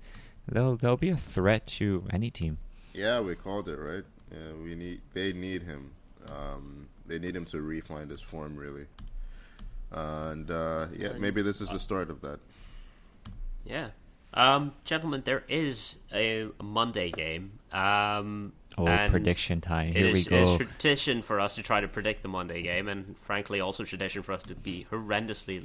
Speaker 2: they'll be a threat to any team.
Speaker 3: Yeah, we called it right. Yeah, they need him. They need him to refine his form really. And maybe this is the start of that.
Speaker 1: Yeah. Gentlemen, there is a Monday game.
Speaker 2: Prediction time. Here we go.
Speaker 1: It's tradition for us to try to predict the Monday game, and frankly, also tradition for us to be horrendously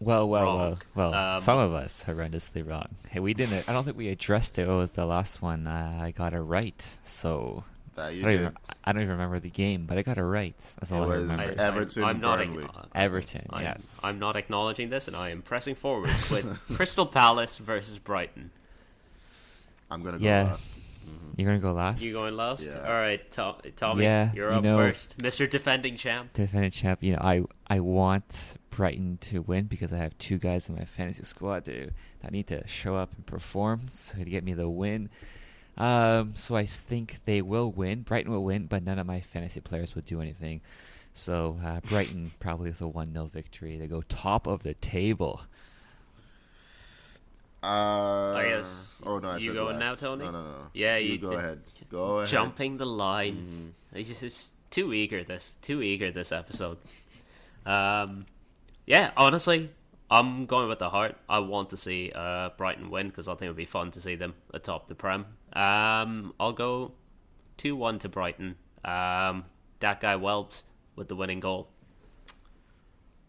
Speaker 1: wrong.
Speaker 2: Well. Some of us horrendously wrong. Hey, we didn't. I don't think we addressed it. What was the last one? I got it right. So I don't even remember the game, but I got it right. That's all I remember.
Speaker 3: Everton.
Speaker 1: I'm not
Speaker 2: Everton. Yes.
Speaker 1: I'm not acknowledging this, and I am pressing forward with Crystal Palace versus Brighton.
Speaker 3: I'm gonna go last.
Speaker 2: Mm-hmm. You're gonna go last.
Speaker 1: You going last?
Speaker 3: Yeah.
Speaker 1: All right, Tommy. You're up first, Mr. Defending Champ.
Speaker 2: I want Brighton to win because I have two guys in my fantasy squad that need to show up and perform to get me the win. So I think they will win. Brighton will win, but none of my fantasy players will do anything. So Brighton probably with a 1-0 victory. They go top of the table.
Speaker 1: I guess.
Speaker 3: Oh no!
Speaker 1: You going now, Tony?
Speaker 3: No.
Speaker 1: Yeah,
Speaker 3: you go ahead. Go ahead.
Speaker 1: Jumping the line. Mm-hmm. It's too eager. This episode. Yeah. Honestly, I'm going with the heart. I want to see Brighton win because I think it would be fun to see them atop the Prem. I'll go 2-1 to Brighton. That guy Welbs with the winning goal.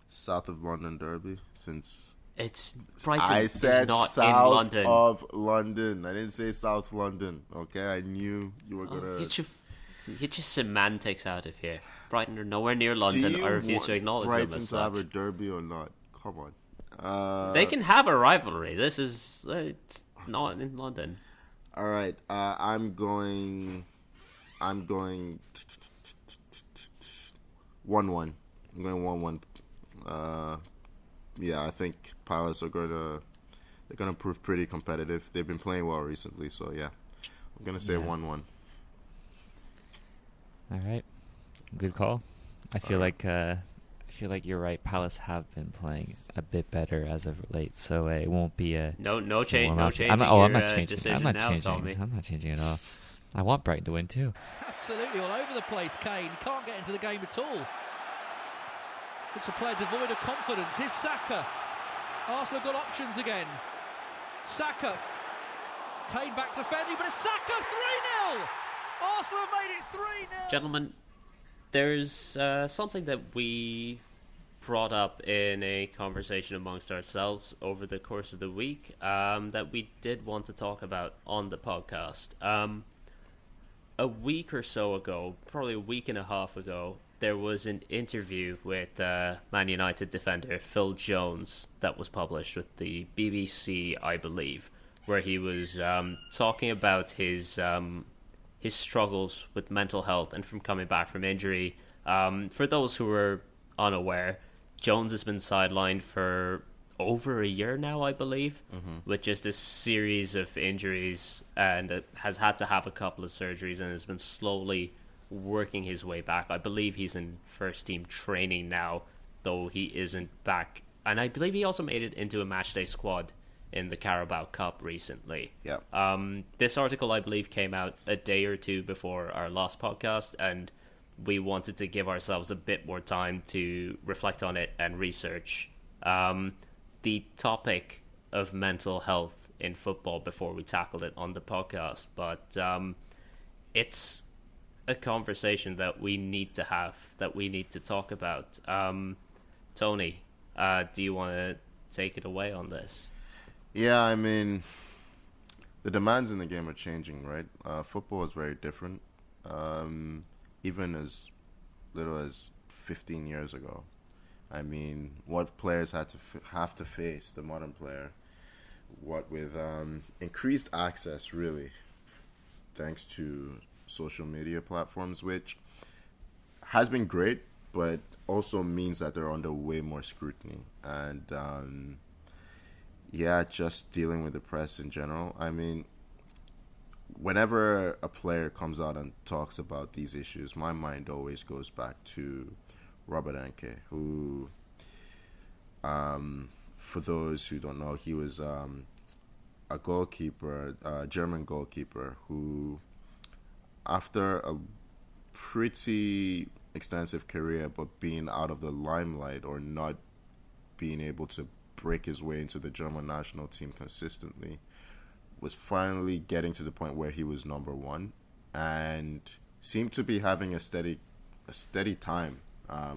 Speaker 3: South of London derby since.
Speaker 1: It's Brighton.
Speaker 3: I said
Speaker 1: not
Speaker 3: south
Speaker 1: in London.
Speaker 3: of London. I didn't say South London. Okay, I knew you were gonna.
Speaker 1: Get your semantics out of here. Brighton are nowhere near London. I refuse to acknowledge them
Speaker 3: Brighton
Speaker 1: as
Speaker 3: to have
Speaker 1: such.
Speaker 3: a derby or not? Come on.
Speaker 1: They can have a rivalry. This is it's not in London.
Speaker 3: All right. I'm going 1-1. I'm going 1-1. Yeah, I think Palace are gonna prove pretty competitive. They've been playing well recently, so yeah, I'm gonna say 1-1.
Speaker 2: All right, good call. I feel like you're right. Palace have been playing a bit better as of late, so it won't be a
Speaker 1: No change.
Speaker 2: it will
Speaker 1: No
Speaker 2: not be-
Speaker 1: change.
Speaker 2: I'm not, oh, I'm not changing.
Speaker 1: Decision
Speaker 2: I'm not
Speaker 1: now,
Speaker 2: changing.
Speaker 1: Tommy.
Speaker 2: I'm not changing at all. I want Brighton to win too.
Speaker 4: Absolutely all over the place, Kane. Can't get into the game at all. Looks a player devoid of confidence. Here's Saka. Arsenal got options again. Saka. Kane back defending, but it's Saka 3-0! Arsenal have made it 3-0!
Speaker 1: Gentlemen, there's something that we brought up in a conversation amongst ourselves over the course of the week that we did want to talk about on the podcast. A week or so ago, probably a week and a half ago, there was an interview with Man United defender Phil Jones that was published with the BBC, I believe, where he was talking about his struggles with mental health and from coming back from injury. For those who are unaware, Jones has been sidelined for over a year now, I believe, with just a series of injuries, and has had to have a couple of surgeries and has been slowly working his way back. I believe he's in first team training now, though he isn't back. And I believe he also made it into a matchday squad in the Carabao Cup recently.
Speaker 3: Yeah.
Speaker 1: This article, I believe, came out a day or two before our last podcast, and we wanted to give ourselves a bit more time to reflect on it and research the topic of mental health in football before we tackled it on the podcast. But it's a conversation that we need to have, that we need to talk about. Tony, do you want to take it away on this?
Speaker 3: Yeah, I mean, the demands in the game are changing, right? Football is very different. Even as little as 15 years ago. I mean, what players had to have to face, the modern player, what with increased access, really, thanks to social media platforms, which has been great, but also means that they're under way more scrutiny. And yeah, just dealing with the press in general. I mean, whenever a player comes out and talks about these issues, my mind always goes back to Robert Enke, who, for those who don't know, he was a goalkeeper, a German goalkeeper, who, after a pretty extensive career, but being out of the limelight or not being able to break his way into the German national team consistently, was finally getting to the point where he was number one and seemed to be having a steady time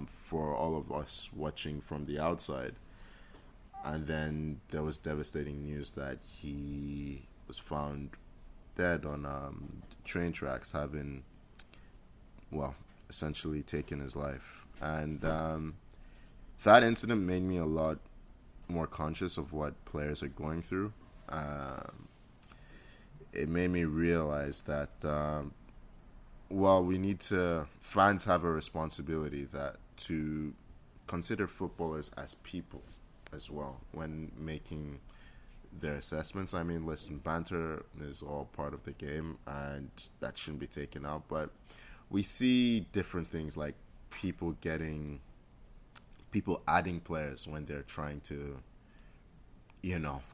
Speaker 3: for all of us watching from the outside. And then there was devastating news that he was found dead on train tracks, having, well, essentially taken his life. And that incident made me a lot more conscious of what players are going through. It made me realize that, fans have a responsibility to consider footballers as people as well when making their assessments. I mean, listen, banter is all part of the game, and that shouldn't be taken out. But we see different things like people adding players when they're trying to,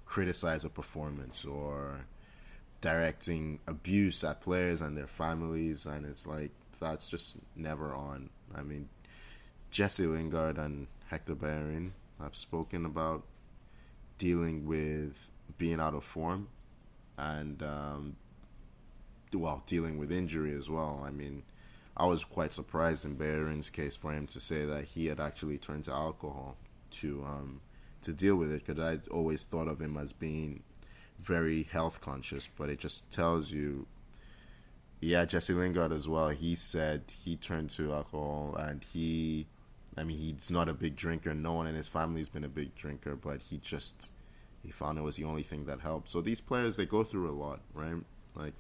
Speaker 3: criticize a performance or directing abuse at players and their families, and it's like, that's just never on. I mean, Jesse Lingard and Hector Bellerin have spoken about dealing with being out of form and, dealing with injury as well. I mean, I was quite surprised in Bellerin's case for him to say that he had actually turned to alcohol to deal with it, because I'd always thought of him as being very health conscious. But it just tells you, Yeah, Jesse Lingard as well. He said he turned to alcohol, and he's not a big drinker. No one in his family's been a big drinker, but he found it was the only thing that helped. So these players, they go through a lot, right? Like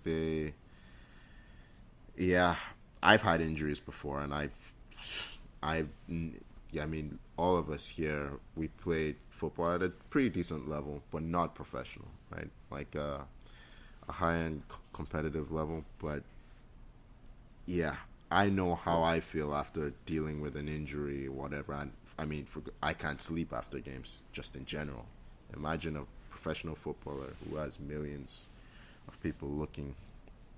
Speaker 3: yeah, I've had injuries before, and yeah, I mean, all of us here, we played football at a pretty decent level, but not professional, right? Like a high-end competitive level. But yeah, I know how I feel after dealing with an injury or whatever. And I mean, I can't sleep after games, just in general. Imagine a professional footballer who has millions of people looking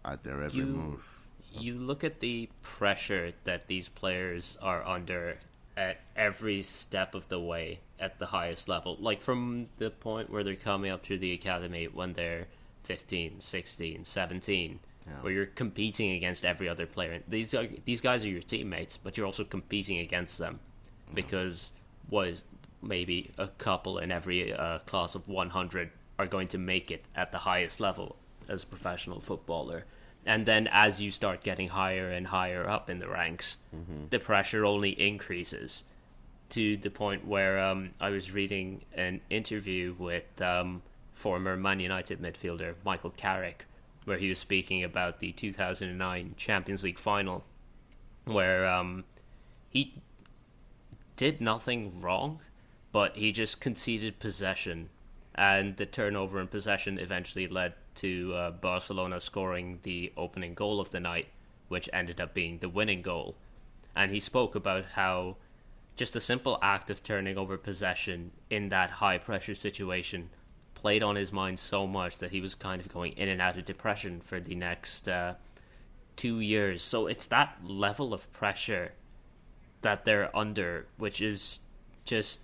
Speaker 3: at their every move.
Speaker 1: You look at the pressure that these players are under at every step of the way at the highest level. Like from the point where they're coming up through the academy when they're 15, 16, 17, where you're competing against every other player. These guys are your teammates, but you're also competing against them because maybe a couple in every class of 100 are going to make it at the highest level as a professional footballer. And then as you start getting higher and higher up in the ranks, the pressure only increases to the point where I was reading an interview with former Man United midfielder Michael Carrick, where he was speaking about the 2009 Champions League final, where he did nothing wrong, but he just conceded possession, and the turnover in possession eventually led to Barcelona scoring the opening goal of the night, which ended up being the winning goal. And he spoke about how just a simple act of turning over possession in that high-pressure situation played on his mind so much that he was kind of going in and out of depression for the next 2 years. So it's that level of pressure that they're under, which is just...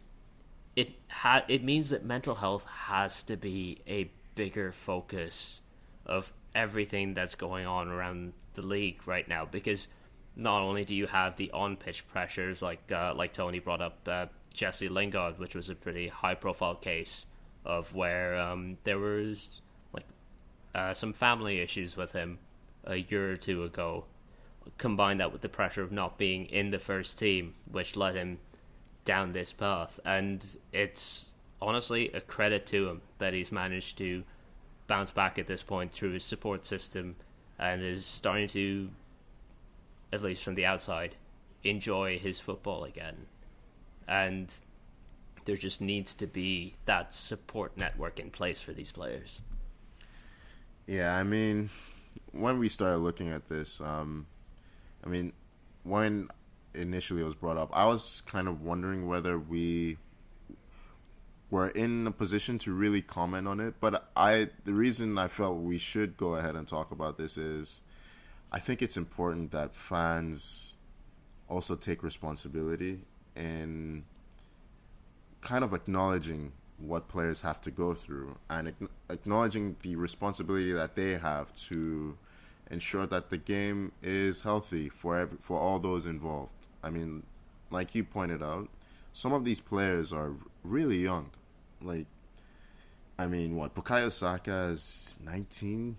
Speaker 1: It means that mental health has to be a bigger focus of everything that's going on around the league right now, because not only do you have the on-pitch pressures like Toni brought up, Jesse Lingard, which was a pretty high-profile case of where there was some family issues with him a year or two ago. Combine that with the pressure of not being in the first team, which led him down this path, and it's honestly a credit to him that he's managed to bounce back at this point through his support system and is starting to, at least from the outside, enjoy his football again. And there just needs to be that support network in place for these players.
Speaker 3: Yeah, I mean, when we started looking at this, when initially it was brought up, I was kind of wondering whether we were in a position to really comment on it. But the reason I felt we should go ahead and talk about this is I think it's important that fans also take responsibility in kind of acknowledging what players have to go through and acknowledging the responsibility that they have to ensure that the game is healthy for all those involved. I mean, like you pointed out, some of these players are really young. Like, I mean, Bukayo Saka is 19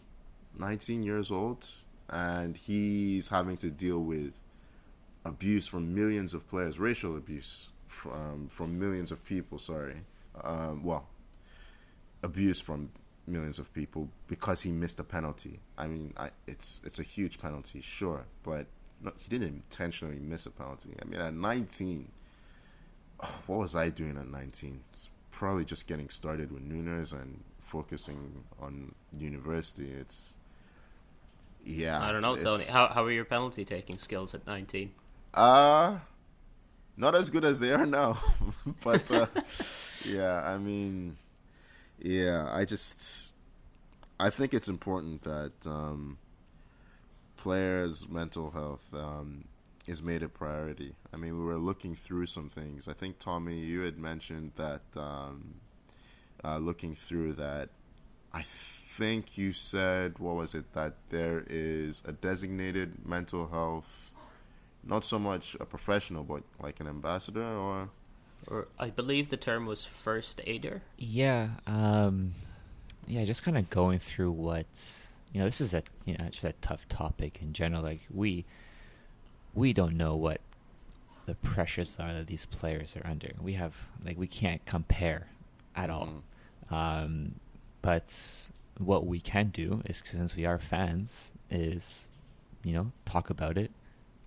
Speaker 3: years old, and he's having to deal with abuse from millions of players, racial abuse from millions of people, abuse from millions of people because he missed a penalty. I mean, it's a huge penalty, sure, but he didn't intentionally miss a penalty. I mean, at 19, what was I doing at 19? It's probably just getting started with Nunes and focusing on university.
Speaker 1: I don't know, Toni. How are your penalty taking skills at 19?
Speaker 3: Not as good as they are now. But I think it's important that players' mental health is made a priority. I mean, we were looking through some things. I think, Tommy, you had mentioned that looking through that, I think you said, what was it, that there is a designated mental health, not so much a professional, but like an ambassador, or
Speaker 1: I believe the term was first aider.
Speaker 2: Yeah, just kind of going through what this is just a tough topic in general. Like we don't know what the pressures are that these players are under. We can't compare at all. But what we can do is, since we are fans, is talk about it,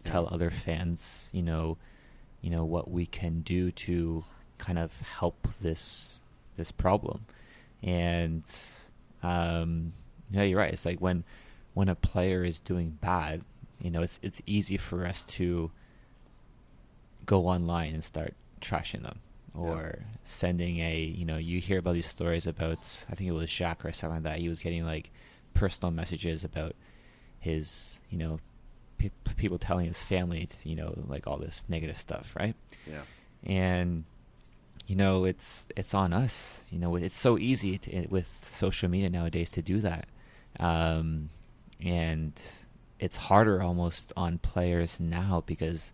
Speaker 2: tell other fans what we can do to kind of help this problem. And you're right. It's like when a player is doing bad, it's easy for us to go online and start trashing them, or sending you hear about these stories about, I think it was Jacques or something like that. He was getting like personal messages about his, people telling his family, like all this negative stuff, right?
Speaker 3: Yeah.
Speaker 2: And it's on us. It's so easy with social media nowadays to do that, and it's harder almost on players now because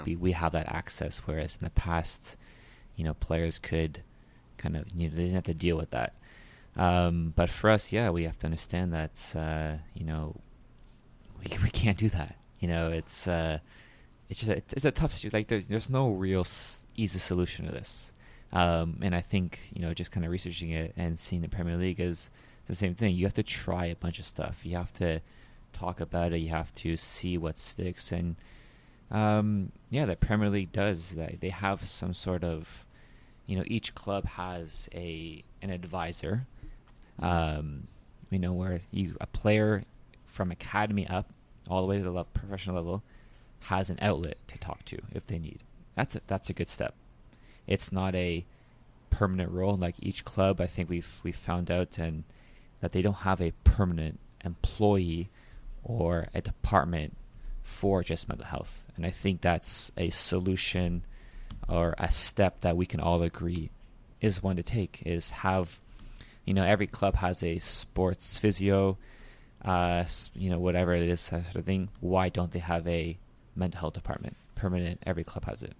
Speaker 2: we have that access, whereas in the past, players could kind of, they didn't have to deal with that. But for us, we have to understand that we can't do that. It's a tough situation. Like there's no real easy solution to this. And I think just kind of researching it and seeing the Premier League is the same thing. You have to try a bunch of stuff. You have to talk about it. You have to see what sticks. And the Premier League does that. They have some sort of, each club has an advisor, where a player from academy up all the way to the professional level has an outlet to talk to if they need. That's a good step. It's not a permanent role. Like each club, I think we've found out and that they don't have a permanent employee or a department for just mental health. And I think that's a solution or a step that we can all agree is one to take, is have, every club has a sports physio, whatever it is, that sort of thing. Why don't they have a mental health department? Permanent, every club has it.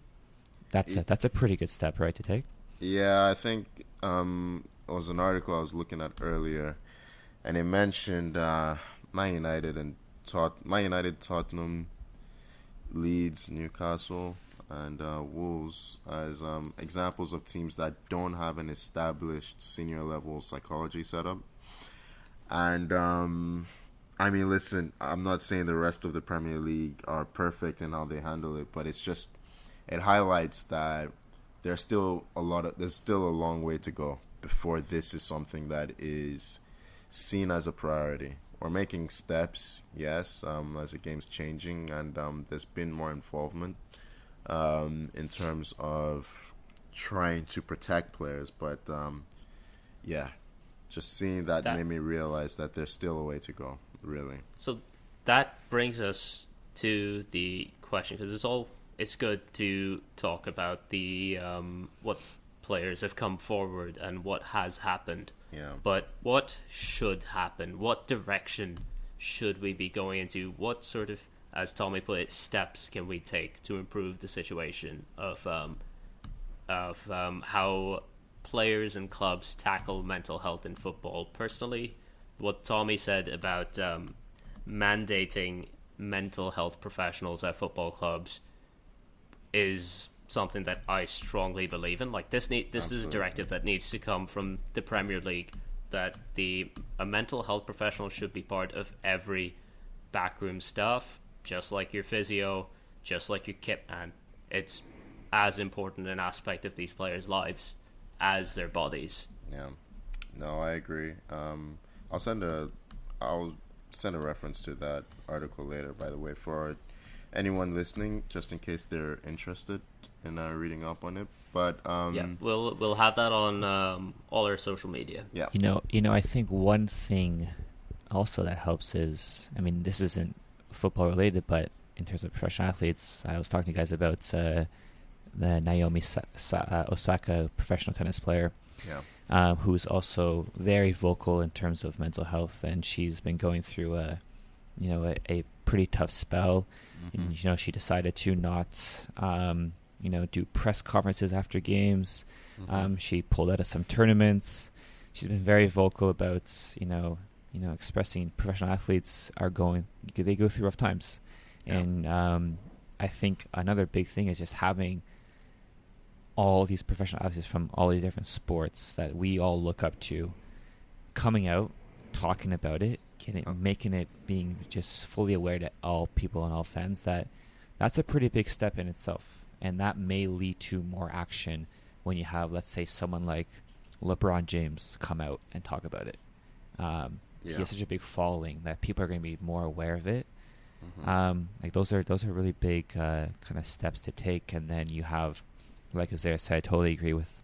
Speaker 2: That's a pretty good step, right, to take?
Speaker 3: Yeah, I think it was an article I was looking at earlier, and it mentioned Man United, Tottenham, Leeds, Newcastle, and Wolves as examples of teams that don't have an established senior level psychology setup. And listen, I'm not saying the rest of the Premier League are perfect in how they handle it, but it's just, it highlights that there's still a long way to go before this is something that is seen as a priority. We're making steps, yes, as the game's changing, and there's been more involvement in terms of trying to protect players. But, just seeing that made me realize that there's still a way to go, really.
Speaker 1: So that brings us to the question, because it's good to talk about the what players have come forward and what has happened.
Speaker 3: Yeah.
Speaker 1: But what should happen? What direction should we be going into? What sort of, as Tommy put it, steps can we take to improve the situation of how players and clubs tackle mental health in football? Personally, what Tommy said about mandating mental health professionals at football clubs is something that I strongly believe in. Like this is a directive that needs to come from the Premier League, that a mental health professional should be part of every backroom staff, just like your physio, just like your kit man. It's as important an aspect of these players' lives as their bodies.
Speaker 3: Yeah, no, I agree. I'll send a reference to that article later, by the way, for anyone listening, just in case they're interested in reading up on it. But
Speaker 1: we'll have that on all our social media.
Speaker 3: Yeah,
Speaker 2: I think one thing also that helps is, this isn't football related, but in terms of professional athletes, I was talking to you guys about the Naomi Osaka professional tennis player, who's also very vocal in terms of mental health, and she's been going through a pretty tough spell.
Speaker 3: Mm-hmm.
Speaker 2: And, she decided to not do press conferences after games.
Speaker 3: Mm-hmm.
Speaker 2: She pulled out of some tournaments. She's been very vocal about expressing professional athletes they go through rough times.
Speaker 1: Yeah.
Speaker 2: And I think another big thing is just having all these professional athletes from all these different sports that we all look up to coming out, talking about it, making it, being just fully aware to all people and all fans that's a pretty big step in itself. And that may lead to more action when you have, let's say, someone like LeBron James come out and talk about it. He has such a big following that people are going to be more aware of it. Like those are really big kind of steps to take. And then you have, like Azera said, I totally agree with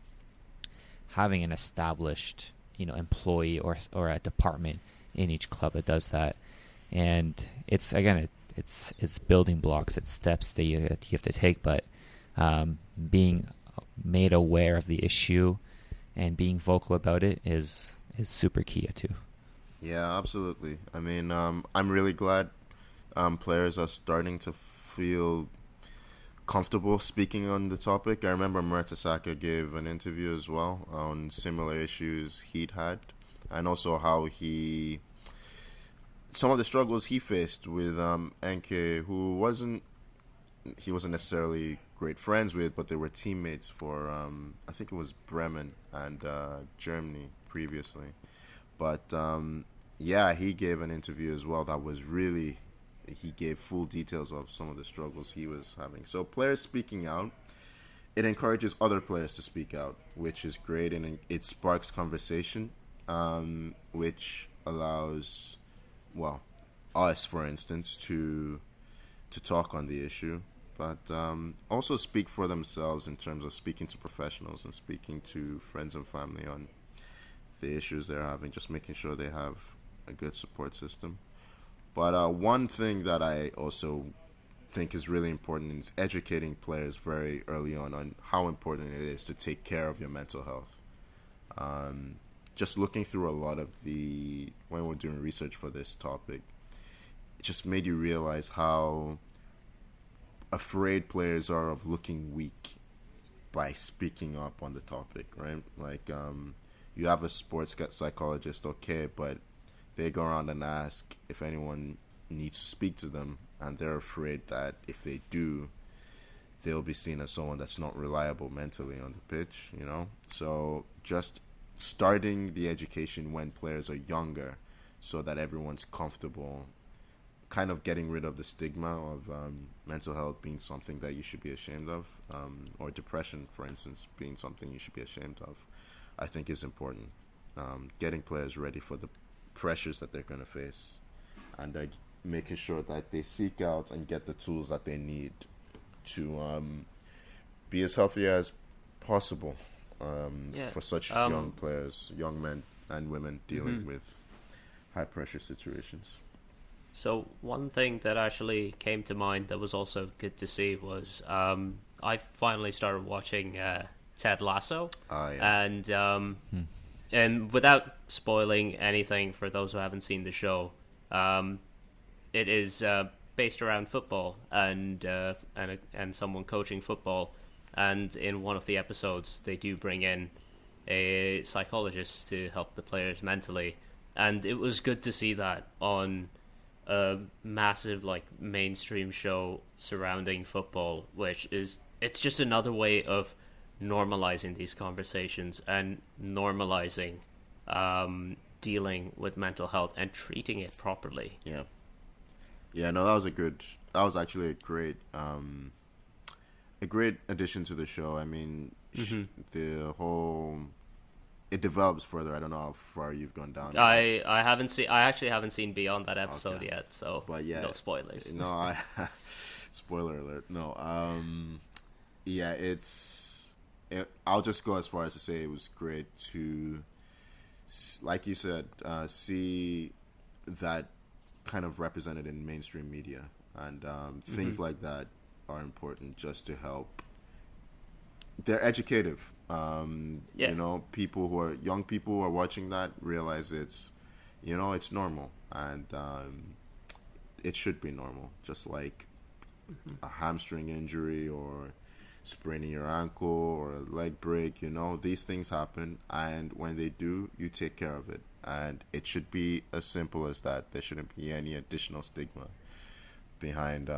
Speaker 2: having an established employee or a department in each club that does that. And it's building blocks, it's steps that you have to take, but being made aware of the issue and being vocal about it is super key too.
Speaker 3: Yeah, absolutely. I mean, I'm really glad players are starting to feel comfortable speaking on the topic. I remember Mertesacker gave an interview as well on similar issues he'd had, and also how some of the struggles he faced with Enke, who wasn't necessarily great friends with, but they were teammates for I think it was Bremen and Germany previously. But he gave an interview as well that was really, he gave full details of some of the struggles he was having. So players speaking out, it encourages other players to speak out, which is great, and it sparks conversation, which allows, us, for instance, to talk on the issue, but also speak for themselves in terms of speaking to professionals and speaking to friends and family on the issues they're having, just making sure they have a good support system. But one thing that I also think is really important is educating players very early on how important it is to take care of your mental health. Just looking through a lot of when we're doing research for this topic, it just made you realize how afraid players are of looking weak by speaking up on the topic, right? Like, you have a sports psychologist, okay, but they go around and ask if anyone needs to speak to them, and they're afraid that if they do, they'll be seen as someone that's not reliable mentally on the pitch, So just starting the education when players are younger so that everyone's comfortable, kind of getting rid of the stigma of mental health being something that you should be ashamed of, or depression, for instance, being something you should be ashamed of, I think is important. Getting players ready for the pressures that they're going to face, and making sure that they seek out and get the tools that they need to be as healthy as possible for such young players, young men and women dealing with high pressure situations.
Speaker 1: So one thing that actually came to mind that was also good to see was I finally started watching Ted Lasso, and without spoiling anything for those who haven't seen the show, it is based around football and someone coaching football. And in one of the episodes, they do bring in a psychologist to help the players mentally, and it was good to see that on a massive mainstream show surrounding football, it's just another way of normalizing these conversations and normalizing dealing with mental health and treating it properly.
Speaker 3: No, that was actually a great addition to the show. I mean, it develops further. I don't know how far you've gone down.
Speaker 1: I actually haven't seen beyond that episode yet, so but no spoilers.
Speaker 3: No, spoiler alert. No, I'll just go as far as to say it was great to, like you said, see that kind of represented in mainstream media, and things like that are important just to help. They're educative. Young people who are watching that realize it's normal, and it should be normal, just like a hamstring injury or spraining your ankle or a leg break. These things happen, and when they do, you take care of it. And it should be as simple as that. There shouldn't be any additional stigma behind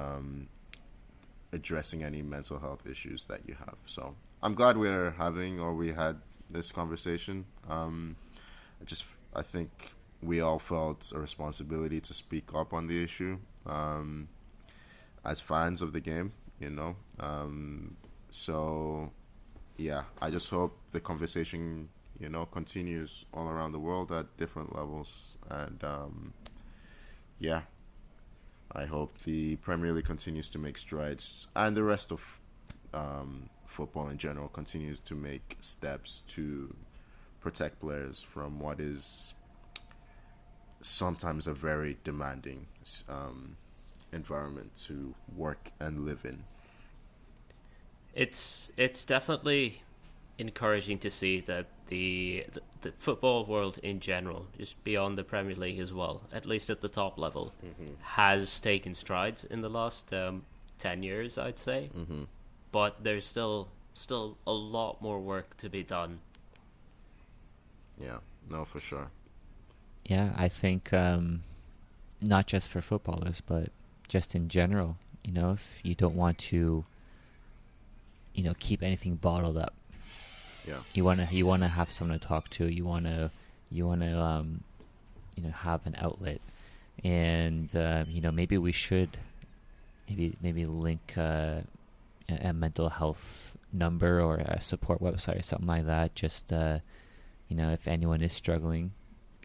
Speaker 3: addressing any mental health issues that you have. So I'm glad we had this conversation. I think we all felt a responsibility to speak up on the issue as fans of the game, so yeah, I just hope the conversation continues all around the world at different levels, and yeah, I hope the Premier League continues to make strides, and the rest of football in general continues to make steps to protect players from what is sometimes a very demanding environment to work and live in.
Speaker 1: It's definitely encouraging to see that the football world in general, just beyond the Premier League as well, at least at the top level, has taken strides in the last 10 years, I'd say. But there's still a lot more work to be done.
Speaker 3: Yeah, no, for sure.
Speaker 2: Yeah, I think not just for footballers, but just in general, if you don't want to, keep anything bottled up.
Speaker 3: Yeah.
Speaker 2: You wanna have someone to talk to. You wanna have an outlet, and maybe we should maybe link a mental health number or a support website or something like that. Just if anyone is struggling,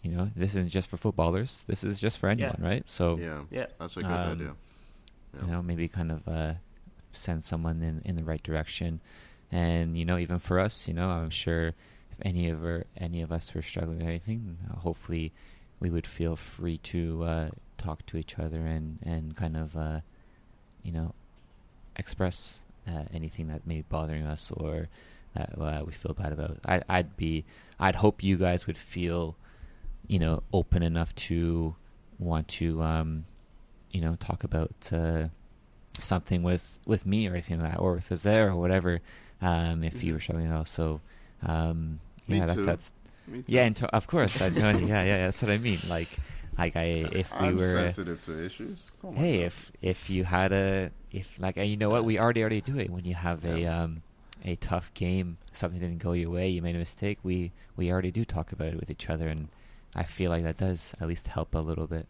Speaker 2: this isn't just for footballers. This is just for anyone, right? So
Speaker 3: yeah, that's a good idea. Yeah.
Speaker 2: Maybe kind of send someone in the right direction. And even for us, I'm sure if any of us were struggling with anything, hopefully we would feel free to talk to each other and kind of express anything that may be bothering us or that we feel bad about. I'd hope you guys would feel open enough to want to talk about something with me or anything like that, or with Azair or whatever. If you were struggling at all, so that's
Speaker 3: Me too.
Speaker 2: yeah, of course. That's what I mean. I'm
Speaker 3: sensitive to issues.
Speaker 2: Hey, if you had what, we already do it when you have a tough game, something didn't go your way, you made a mistake. We already do talk about it with each other, and I feel like that does at least help a little bit.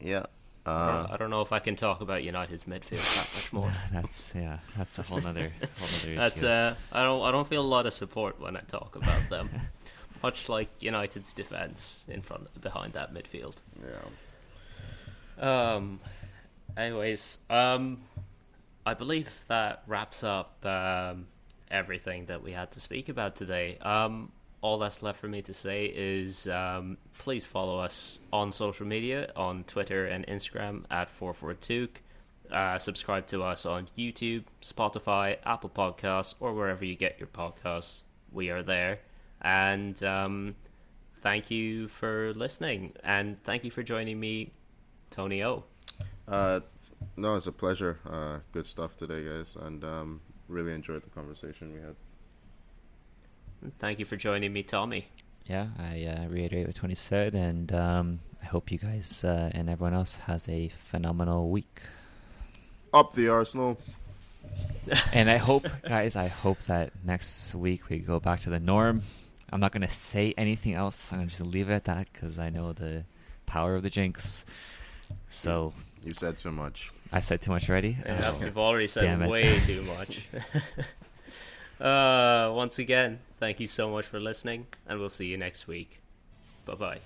Speaker 3: Yeah.
Speaker 1: I don't know if I can talk about United's midfield that much more.
Speaker 2: That's a whole other issue.
Speaker 1: I don't feel a lot of support when I talk about them. Much like United's defense behind that midfield.
Speaker 3: Yeah.
Speaker 1: Anyways, I believe that wraps up everything that we had to speak about today. All that's left for me to say is please follow us on social media, on Twitter and Instagram at 442k. Subscribe to us on YouTube, Spotify, Apple Podcasts, or wherever you get your podcasts. We are there. And thank you for listening. And thank you for joining me, Tony O.
Speaker 3: No, it's a pleasure. Good stuff today, guys. And really enjoyed the conversation we had.
Speaker 1: Thank you for joining me, Tommy.
Speaker 2: Yeah, I reiterate what Tony said, and I hope you guys and everyone else has a phenomenal week.
Speaker 3: Up the Arsenal.
Speaker 2: And I hope that next week we go back to the norm. I'm not going to say anything else. I'm going to just leave it at that because I know the power of the jinx. So
Speaker 3: you said too much.
Speaker 2: I've said too much already?
Speaker 1: Yeah, you've already said way too much. Once again, thank you so much for listening, and we'll see you next week. Bye-bye.